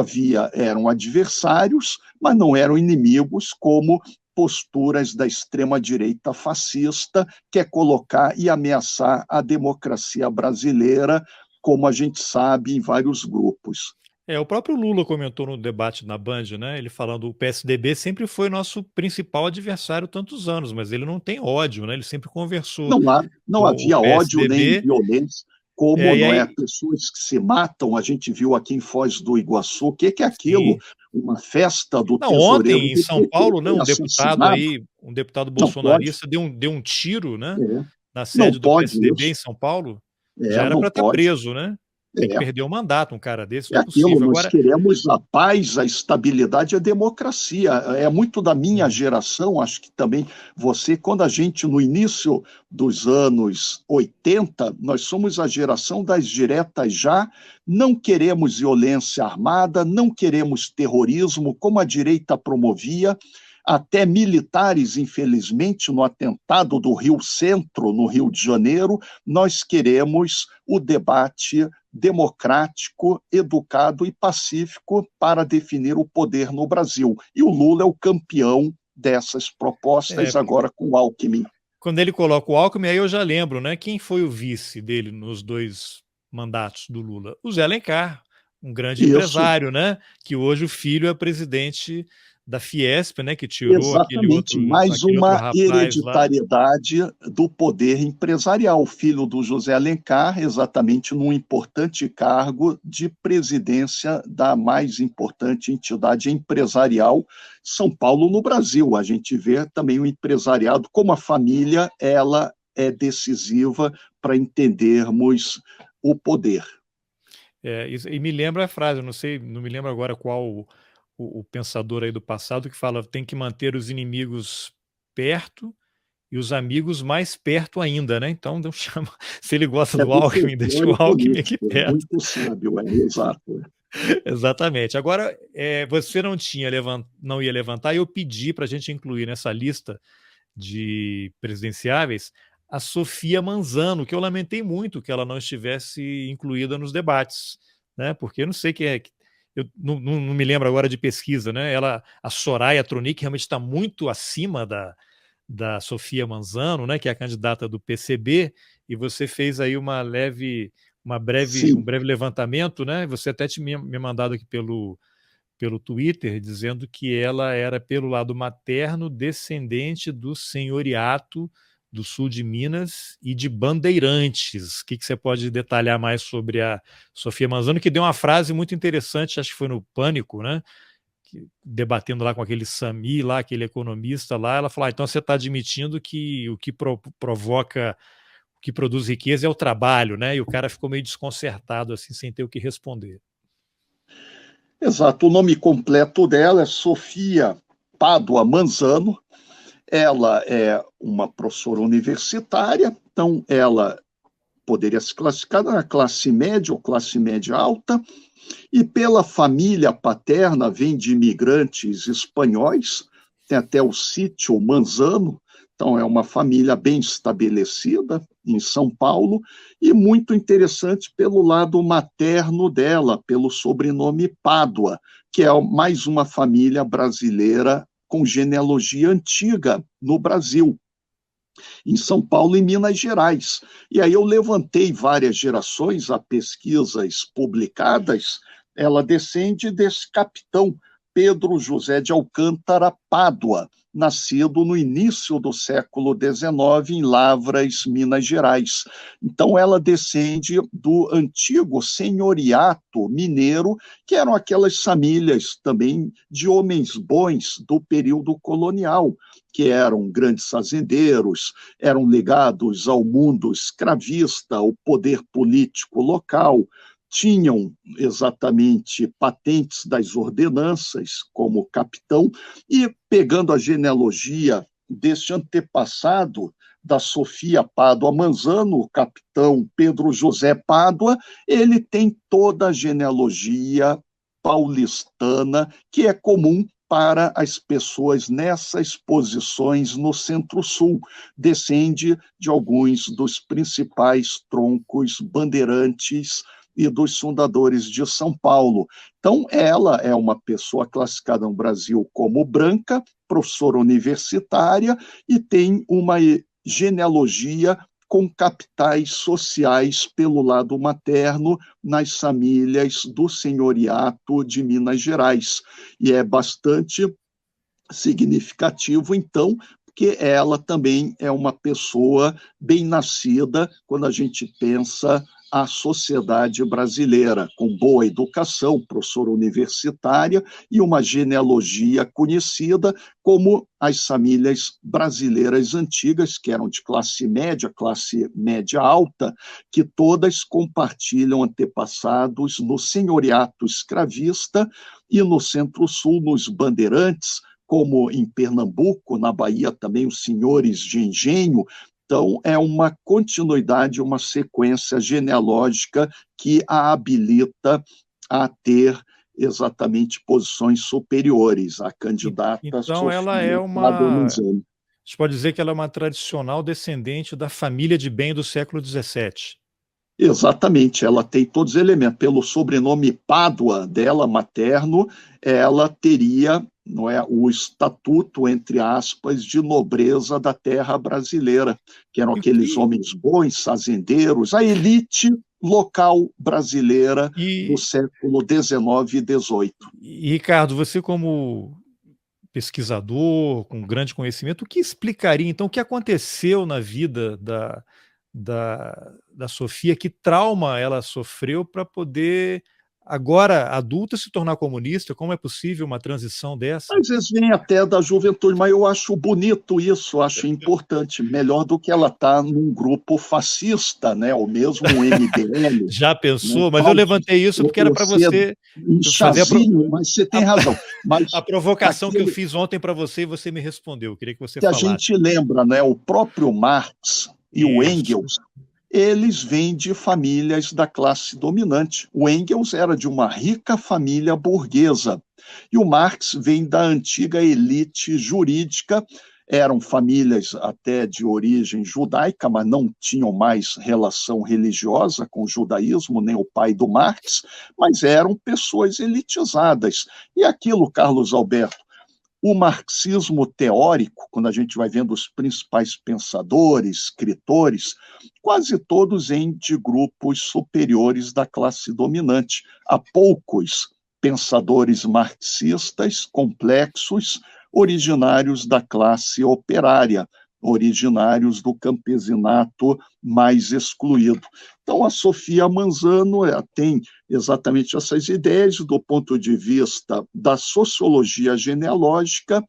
[SPEAKER 2] eram adversários, mas não eram inimigos, como posturas da extrema-direita fascista, que é colocar e ameaçar a democracia brasileira, como a gente sabe, em vários grupos.
[SPEAKER 1] O próprio Lula comentou no debate na Band, né? Ele falando: o PSDB sempre foi nosso principal adversário tantos anos, mas ele não tem ódio, né? Ele sempre conversou
[SPEAKER 2] Não
[SPEAKER 1] com o
[SPEAKER 2] havia ódio nem
[SPEAKER 1] PSDB.
[SPEAKER 2] violência, como
[SPEAKER 1] E
[SPEAKER 2] não é
[SPEAKER 1] aí,
[SPEAKER 2] pessoas que se matam. A gente viu aqui em Foz do Iguaçu, o que é aquilo?
[SPEAKER 1] sim.
[SPEAKER 2] Uma festa do
[SPEAKER 1] Não,
[SPEAKER 2] tesoureiro
[SPEAKER 1] ontem em
[SPEAKER 2] do
[SPEAKER 1] São
[SPEAKER 2] PT
[SPEAKER 1] Paulo, né,
[SPEAKER 2] foi assassinado.
[SPEAKER 1] um deputado
[SPEAKER 2] Não pode,
[SPEAKER 1] bolsonarista deu um tiro, né,
[SPEAKER 2] é,
[SPEAKER 1] na
[SPEAKER 2] não
[SPEAKER 1] sede do
[SPEAKER 2] pode
[SPEAKER 1] PSDB em
[SPEAKER 2] isso,
[SPEAKER 1] São Paulo. Já era
[SPEAKER 2] não
[SPEAKER 1] para estar
[SPEAKER 2] pode.
[SPEAKER 1] preso, né? Tem que
[SPEAKER 2] É.
[SPEAKER 1] perder o mandato, um cara desse,
[SPEAKER 2] É
[SPEAKER 1] não é
[SPEAKER 2] aquilo,
[SPEAKER 1] possível.
[SPEAKER 2] nós
[SPEAKER 1] Agora,
[SPEAKER 2] queremos a paz, a estabilidade e a democracia. É muito da minha
[SPEAKER 1] é,
[SPEAKER 2] geração, acho que também você, quando a gente, no início dos anos 80, nós somos a geração das diretas já, não queremos violência armada, não queremos terrorismo, como a direita promovia, até militares, infelizmente, no atentado do Rio Centro, no Rio de Janeiro, nós queremos o debate democrático, educado e pacífico para definir o poder no Brasil. E o Lula é o campeão dessas propostas agora com o Alckmin.
[SPEAKER 1] quando ele coloca o Alckmin, aí eu já lembro, né? Quem foi o vice dele nos 2 mandatos do Lula? O Zé Alencar, um grande
[SPEAKER 2] Isso,
[SPEAKER 1] empresário, né? Que hoje o filho é presidente da Fiesp, né? Que tirou
[SPEAKER 2] exatamente, mais
[SPEAKER 1] aquele outro
[SPEAKER 2] uma
[SPEAKER 1] rapaz lá.
[SPEAKER 2] hereditariedade do poder empresarial. O filho do José Alencar, exatamente num importante cargo de presidência da mais importante entidade empresarial, São Paulo, no Brasil. A gente vê também o empresariado, como a família, ela é decisiva para entendermos o poder.
[SPEAKER 1] E me lembra a frase, eu não sei, não me lembro agora qual o pensador aí do passado que fala: tem que manter os inimigos perto e os amigos mais perto ainda, né? Então, não chama, se ele gosta
[SPEAKER 2] É
[SPEAKER 1] do
[SPEAKER 2] do
[SPEAKER 1] Alckmin, deixa o
[SPEAKER 2] folclore
[SPEAKER 1] Alckmin aqui
[SPEAKER 2] político, é
[SPEAKER 1] perto.
[SPEAKER 2] muito sábio, exato.
[SPEAKER 1] Exatamente. Agora, você não ia levantar, e eu pedi para a gente incluir nessa lista de presidenciáveis a Sofia Manzano, que eu lamentei muito que ela não estivesse incluída nos debates, né? Porque eu não sei quem é. Eu não me lembro agora de pesquisa, né? A Soraya Tronic realmente está muito acima da Sofia Manzano, né, que é a candidata do PCB, e você fez aí um breve levantamento, né? Você até me mandado aqui pelo Twitter, dizendo que ela era, pelo lado materno, descendente do senhoriato do sul de Minas e de bandeirantes. O que você pode detalhar mais sobre a Sofia Manzano, que deu uma frase muito interessante, acho que foi no Pânico, né? Debatendo lá com aquele Sami, lá, aquele economista lá, ela falou: então você está admitindo que o que provoca, o que produz riqueza é o trabalho, né? E o cara ficou meio desconcertado, assim, sem ter o que responder.
[SPEAKER 2] Exato, o nome completo dela é Sofia Pádua Manzano. Ela é uma professora universitária, então ela poderia se classificar na classe média ou classe média alta, e pela família paterna vem de imigrantes espanhóis, tem até o sítio Manzano, então é uma família bem estabelecida em São Paulo, e muito interessante pelo lado materno dela, pelo sobrenome Pádua, que é mais uma família brasileira com genealogia antiga no Brasil, em São Paulo e Minas Gerais. E aí eu levantei várias gerações, há pesquisas publicadas, ela descende desse capitão Pedro José de Alcântara Pádua, nascido no início do século XIX em Lavras, Minas Gerais. Então ela descende do antigo senhoriato mineiro, que eram aquelas famílias também de homens bons do período colonial, que eram grandes fazendeiros, eram ligados ao mundo escravista, ao poder político local, tinham exatamente patentes das ordenanças como capitão, e pegando a genealogia deste antepassado da Sofia Pádua Manzano, o capitão Pedro José Pádua, ele tem toda a genealogia paulistana que é comum para as pessoas nessas posições no Centro-Sul. Descende de alguns dos principais troncos bandeirantes e dos fundadores de São Paulo. Então, ela é uma pessoa classificada no Brasil como branca, professora universitária, e tem uma genealogia com capitais sociais pelo lado materno nas famílias do senhoriato de Minas Gerais. E é bastante significativo, então, porque ela também é uma pessoa bem nascida quando a gente pensa a sociedade brasileira, com boa educação, professora universitária e uma genealogia conhecida como as famílias brasileiras antigas, que eram de classe média alta, que todas compartilham antepassados no senhoriato escravista e no Centro-Sul, nos bandeirantes, como em Pernambuco, na Bahia também os senhores de engenho. Então, é uma continuidade, uma sequência genealógica que a habilita a ter exatamente posições superiores à candidata
[SPEAKER 1] então,
[SPEAKER 2] Sofia
[SPEAKER 1] ela é
[SPEAKER 2] Pádua Manzano.
[SPEAKER 1] A gente pode dizer que ela é uma tradicional descendente da família de bem do século XVII.
[SPEAKER 2] Exatamente, ela tem todos os elementos. Pelo sobrenome Pádua dela, materno, ela teria, não é, o estatuto, entre aspas, de nobreza da terra brasileira, que eram aqueles homens bons, fazendeiros, a elite local brasileira do século XIX e XVIII.
[SPEAKER 1] E, Ricardo, você como pesquisador, com grande conhecimento, o que explicaria, então, o que aconteceu na vida da Sofia, que trauma ela sofreu para poder, agora adulta, se tornar comunista? Como é possível uma transição dessa?
[SPEAKER 2] Às vezes vem até da juventude, mas eu acho bonito isso, acho importante, melhor do que ela estar num grupo fascista, né, ou mesmo um MBL.
[SPEAKER 1] Já pensou?
[SPEAKER 2] Né?
[SPEAKER 1] Mas eu levantei isso porque era para você fazer
[SPEAKER 2] mas você tem razão. Mas
[SPEAKER 1] a provocação que eu fiz ontem para você e você me respondeu. Eu queria que você falasse.
[SPEAKER 2] A gente lembra, né, o próprio Marx e o Engels, eles vêm de famílias da classe dominante. O Engels era de uma rica família burguesa e o Marx vem da antiga elite jurídica. Eram famílias até de origem judaica, mas não tinham mais relação religiosa com o judaísmo, nem o pai do Marx, mas eram pessoas elitizadas. E aquilo, Carlos Alberto, O marxismo teórico, quando a gente vai vendo os principais pensadores, escritores, quase todos vêm de grupos superiores da classe dominante. Há poucos pensadores marxistas complexos, originários da classe operária, originários do campesinato mais excluído. Então, a Sofia Manzano tem exatamente essas ideias do ponto de vista da sociologia genealógica.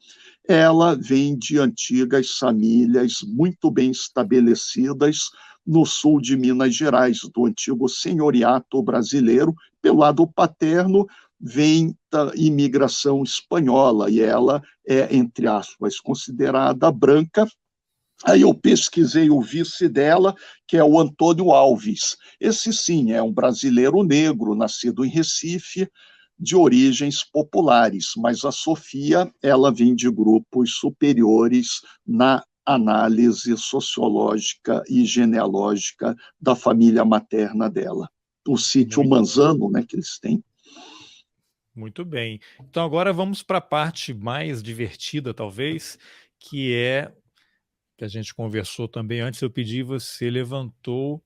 [SPEAKER 2] Ela vem de antigas famílias muito bem estabelecidas no sul de Minas Gerais, do antigo senhoriato brasileiro. Pelo lado paterno, vem da imigração espanhola, e ela é, entre aspas, considerada branca. Aí eu pesquisei o vice dela, que é o Antônio Alves. Esse, sim, é um brasileiro negro, nascido em Recife, de origens populares, mas a Sofia, ela vem de grupos superiores na análise sociológica e genealógica da família materna dela. O sítio Manzano, né, que eles têm.
[SPEAKER 1] Muito bem. Então agora vamos para a parte mais divertida, talvez, que é que a gente conversou também antes. Eu pedi, você levantou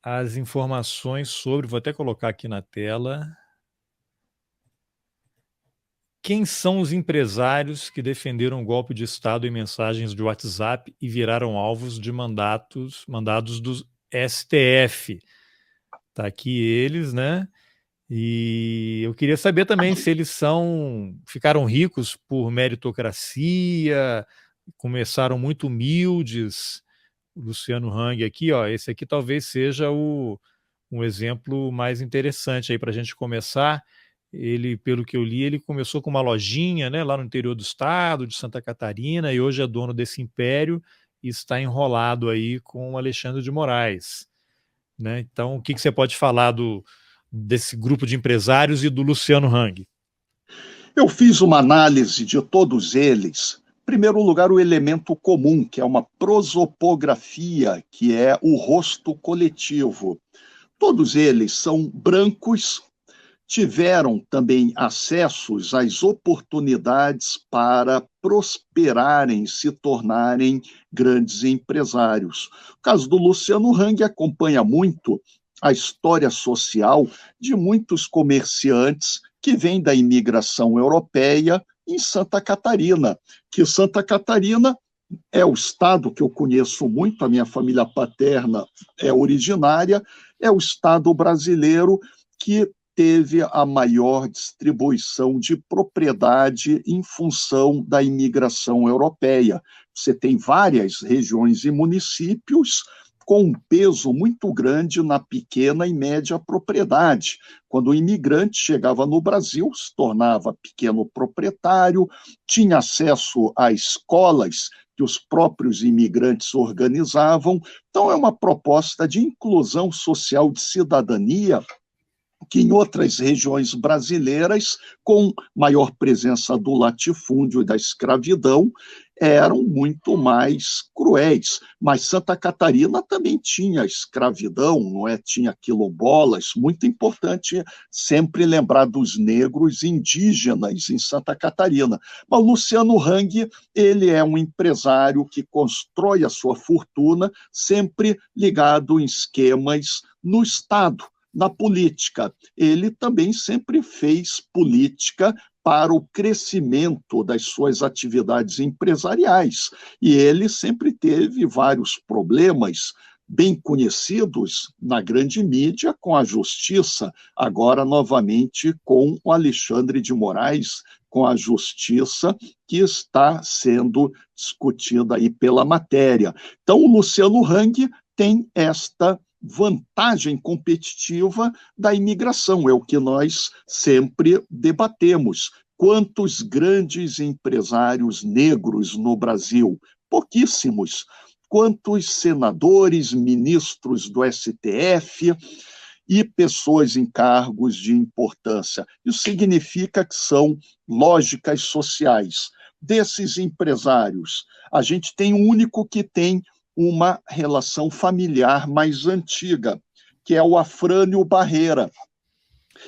[SPEAKER 1] as informações sobre, vou até colocar aqui na tela, quem são os empresários que defenderam o golpe de Estado em mensagens de WhatsApp e viraram alvos de mandados do STF. Tá aqui eles, né? E eu queria saber também se eles ficaram ricos por meritocracia, começaram muito humildes. O Luciano Hang aqui, ó, esse aqui talvez seja um exemplo mais interessante aí para a gente começar. Ele, pelo que eu li, ele começou com uma lojinha, né, lá no interior do estado, de Santa Catarina, e hoje é dono desse império e está enrolado aí com o Alexandre de Moraes, né? Então, o que você pode falar desse grupo de empresários e do Luciano Hang?
[SPEAKER 2] Eu fiz uma análise de todos eles. Em primeiro lugar, o elemento comum, que é uma prosopografia, que é o rosto coletivo. Todos eles são brancos, tiveram também acessos às oportunidades para prosperarem, se tornarem grandes empresários. O caso do Luciano Hang acompanha muito a história social de muitos comerciantes que vêm da imigração europeia em Santa Catarina, que Santa Catarina é o estado que eu conheço muito, a minha família paterna é originária, é o estado brasileiro que teve a maior distribuição de propriedade em função da imigração europeia. Você tem várias regiões e municípios com um peso muito grande na pequena e média propriedade. Quando o imigrante chegava no Brasil, se tornava pequeno proprietário, tinha acesso a escolas que os próprios imigrantes organizavam. Então, é uma proposta de inclusão social, de cidadania, que em outras regiões brasileiras, com maior presença do latifúndio e da escravidão, eram muito mais cruéis. Mas Santa Catarina também tinha escravidão, não é? Tinha quilombolas. Muito importante sempre lembrar dos negros indígenas em Santa Catarina. Mas o Luciano Hang, ele é um empresário que constrói a sua fortuna sempre ligado em esquemas no Estado, na política. Ele também sempre fez política para o crescimento das suas atividades empresariais. E ele sempre teve vários problemas bem conhecidos na grande mídia com a justiça, agora novamente com o Alexandre de Moraes, com a justiça que está sendo discutida aí pela matéria. Então, o Luciano Hang tem esta vantagem competitiva da imigração, é o que nós sempre debatemos. Quantos grandes empresários negros no Brasil? Pouquíssimos. Quantos senadores, ministros do STF e pessoas em cargos de importância? Isso significa que são lógicas sociais. Desses empresários, a gente tem um único que tem uma relação familiar mais antiga, que é o Afrânio Barreira.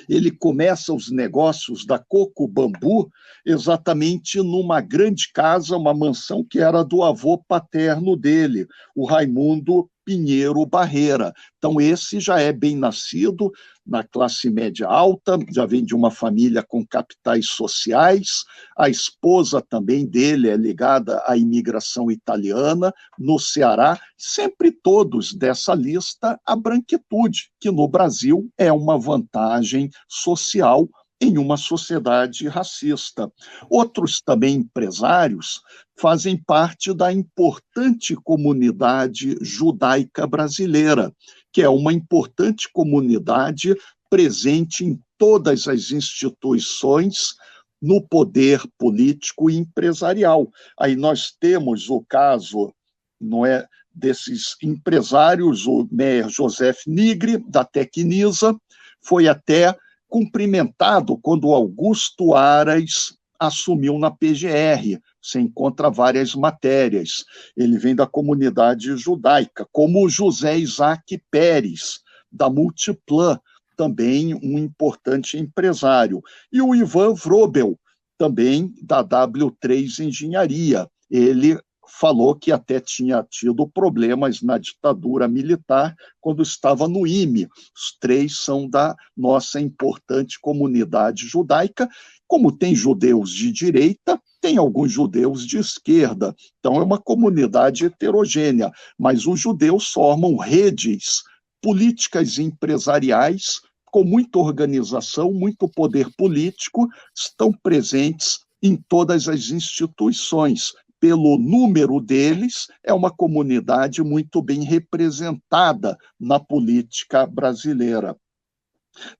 [SPEAKER 2] Ele começa os negócios da Coco Bambu exatamente numa grande casa, uma mansão que era do avô paterno dele, o Raimundo Pinheiro Barreira. Então, esse já é bem nascido na classe média alta, já vem de uma família com capitais sociais. A esposa também dele é ligada à imigração italiana no Ceará. Sempre todos dessa lista, a branquitude, que no Brasil é uma vantagem social em uma sociedade racista. Outros também empresários fazem parte da importante comunidade judaica brasileira, que é uma importante comunidade presente em todas as instituições, no poder político e empresarial. Aí nós temos o caso, não é, desses empresários, o Meir Joseph Nigri, da Tecnisa, foi até cumprimentado quando Augusto Aras assumiu na PGR. Você encontra várias matérias. Ele vem da comunidade judaica, como o José Isaac Pérez, da Multiplan, também um importante empresário. E o Ivan Vrobel, também da W3 Engenharia. Ele falou que até tinha tido problemas na ditadura militar quando estava no IME. Os três são da nossa importante comunidade judaica. Como tem judeus de direita, tem alguns judeus de esquerda. Então é uma comunidade heterogênea, mas os judeus formam redes políticas e empresariais com muita organização, muito poder político, estão presentes em todas as instituições. Pelo número deles, é uma comunidade muito bem representada na política brasileira.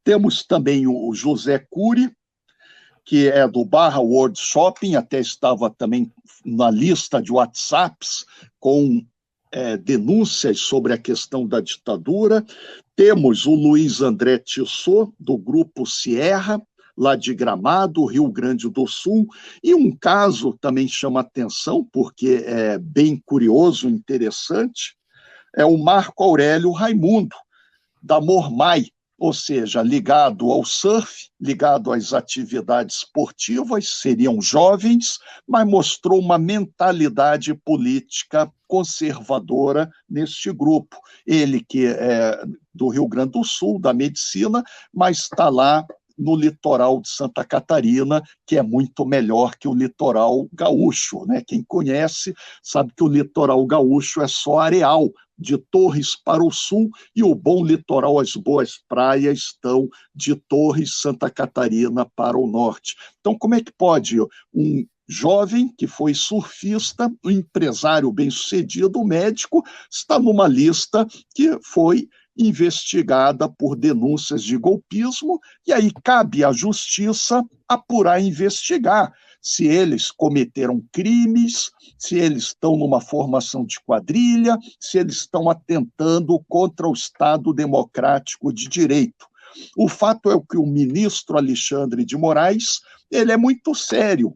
[SPEAKER 2] Temos também o José Cury, que é do Barra World Shopping, até estava também na lista de WhatsApps com denúncias sobre a questão da ditadura. Temos o Luiz André Tissot, do Grupo Sierra, lá de Gramado, Rio Grande do Sul, e um caso também chama atenção, porque é bem curioso, interessante, é o Marco Aurélio Raimundo, da Mormai, ou seja, ligado ao surf, ligado às atividades esportivas, seriam jovens, mas mostrou uma mentalidade política conservadora neste grupo. Ele que é do Rio Grande do Sul, da medicina, mas está lá no litoral de Santa Catarina, que é muito melhor que o litoral gaúcho, né? Quem conhece sabe que o litoral gaúcho é só areal, de Torres para o sul, e o bom litoral, as boas praias, estão de Torres, Santa Catarina, para o norte. Então, como é que pode um jovem que foi surfista, um empresário bem-sucedido, um médico, está numa lista que foi investigada por denúncias de golpismo, e aí cabe à justiça apurar e investigar se eles cometeram crimes, se eles estão numa formação de quadrilha, se eles estão atentando contra o Estado democrático de direito. O fato é que o ministro Alexandre de Moraes, ele é muito sério,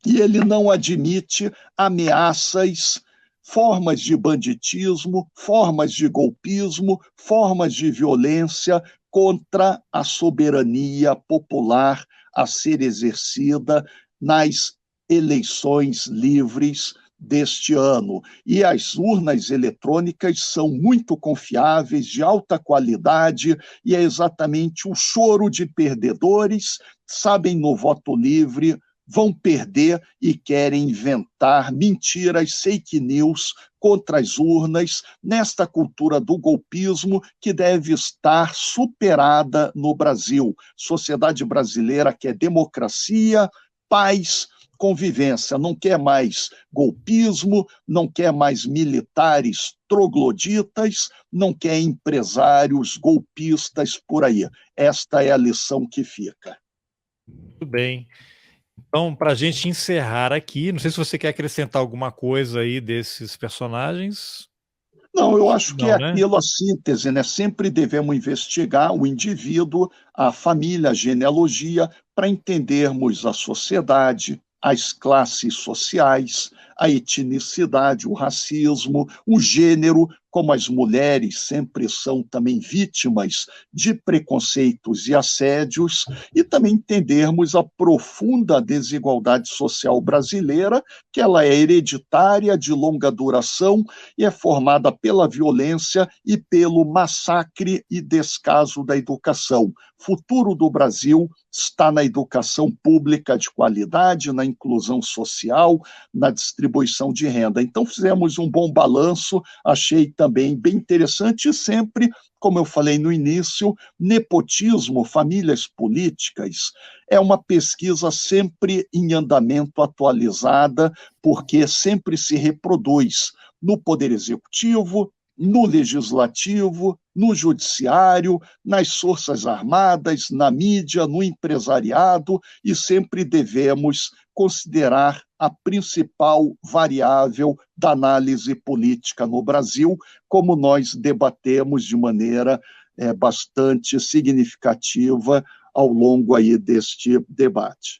[SPEAKER 2] e ele não admite ameaças, formas de banditismo, formas de golpismo, formas de violência contra a soberania popular a ser exercida nas eleições livres deste ano. E as urnas eletrônicas são muito confiáveis, de alta qualidade, e é exatamente o choro de perdedores, sabem no voto livre, vão perder e querem inventar mentiras, fake news contra as urnas, nesta cultura do golpismo que deve estar superada no Brasil. Sociedade brasileira quer democracia, paz, convivência, não quer mais golpismo, não quer mais militares trogloditas, não quer empresários golpistas por aí. Esta é a lição que fica.
[SPEAKER 1] Muito bem. Então, para a gente encerrar aqui, não sei se você quer acrescentar alguma coisa aí desses personagens.
[SPEAKER 2] Não, eu acho que
[SPEAKER 1] Não,
[SPEAKER 2] é
[SPEAKER 1] né?
[SPEAKER 2] aquilo, a síntese, né? Sempre devemos investigar o indivíduo, a família, a genealogia, para entendermos a sociedade, as classes sociais, a etnicidade, o racismo, o gênero, como as mulheres sempre são também vítimas de preconceitos e assédios, e também entendermos a profunda desigualdade social brasileira, que ela é hereditária, de longa duração, e é formada pela violência e pelo massacre e descaso da educação. O futuro do Brasil está na educação pública de qualidade, na inclusão social, na distribuição de renda. Então, fizemos um bom balanço, achei também bem interessante, e sempre, como eu falei no início, nepotismo, famílias políticas, é uma pesquisa sempre em andamento, atualizada, porque sempre se reproduz no Poder Executivo, no Legislativo, no Judiciário, nas Forças Armadas, na mídia, no empresariado, e sempre devemos considerar a principal variável da análise política no Brasil, como nós debatemos de maneira bastante significativa ao longo aí deste debate.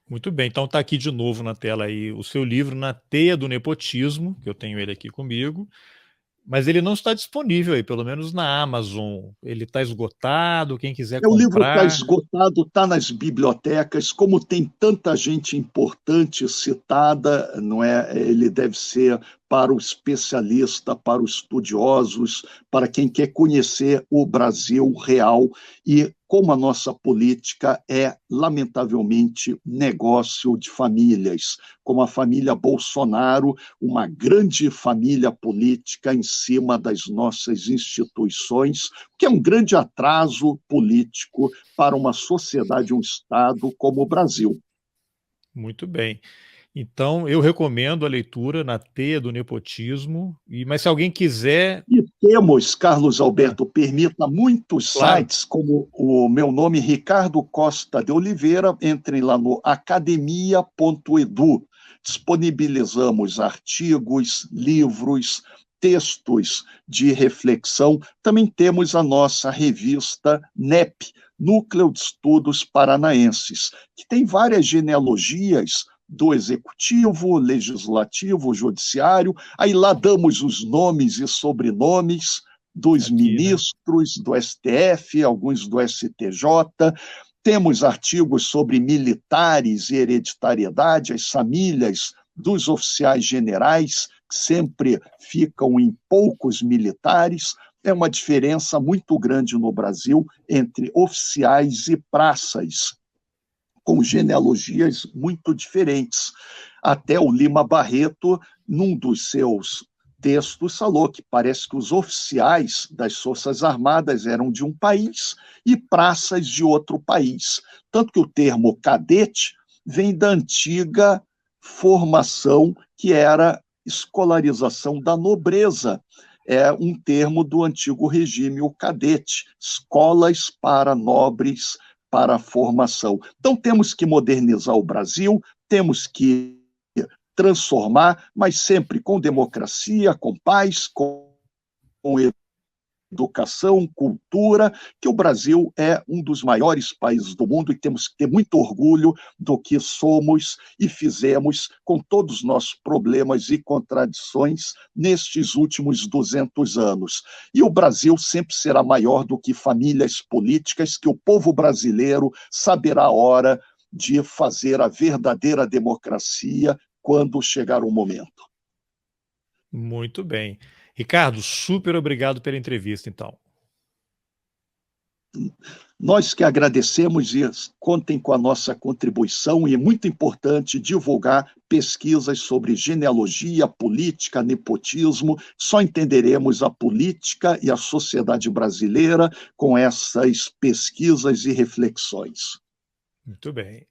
[SPEAKER 1] Muito bem, então está aqui de novo na tela aí o seu livro, Na Teia do Nepotismo, que eu tenho ele aqui comigo, mas ele não está disponível aí, pelo menos na Amazon. Ele está esgotado, quem quiser
[SPEAKER 2] O livro está
[SPEAKER 1] comprar...
[SPEAKER 2] esgotado, está nas bibliotecas, como tem tanta gente importante citada, não é? Ele deve ser para o especialista, para os estudiosos, para quem quer conhecer o Brasil real e como a nossa política é, lamentavelmente, negócio de famílias, como a família Bolsonaro, uma grande família política em cima das nossas instituições, que é um grande atraso político para uma sociedade, um Estado como o Brasil.
[SPEAKER 1] Muito bem. Então, eu recomendo a leitura Na Teia do Nepotismo, mas se alguém quiser...
[SPEAKER 2] E temos, Carlos Alberto, permita, muitos
[SPEAKER 1] Claro.
[SPEAKER 2] sites, como o meu nome, Ricardo Costa de Oliveira, entrem lá no academia.edu. Disponibilizamos artigos, livros, textos de reflexão. Também temos a nossa revista NEP, Núcleo de Estudos Paranaenses, que tem várias genealogias do Executivo, Legislativo, Judiciário, aí lá damos os nomes e sobrenomes dos ministros, do STF, alguns do STJ, temos artigos sobre militares e hereditariedade, as famílias dos oficiais generais, que sempre ficam em poucos militares. É uma diferença muito grande no Brasil entre oficiais e praças, com genealogias muito diferentes. Até o Lima Barreto, num dos seus textos, falou que parece que os oficiais das Forças Armadas eram de um país e praças de outro país. Tanto que o termo cadete vem da antiga formação, que era escolarização da nobreza. É um termo do antigo regime, o cadete, escolas para nobres, para a formação. Então, temos que modernizar o Brasil, temos que transformar, mas sempre com democracia, com paz, com educação, cultura, que o Brasil é um dos maiores países do mundo e temos que ter muito orgulho do que somos e fizemos com todos os nossos problemas e contradições nestes últimos 200 anos. E o Brasil sempre será maior do que famílias políticas, que o povo brasileiro saberá a hora de fazer a verdadeira democracia quando chegar o momento.
[SPEAKER 1] Muito bem. Ricardo, super obrigado pela entrevista, então.
[SPEAKER 2] Nós que agradecemos e contem com a nossa contribuição, e é muito importante divulgar pesquisas sobre genealogia, política, nepotismo. Só entenderemos a política e a sociedade brasileira com essas pesquisas e reflexões.
[SPEAKER 1] Muito bem.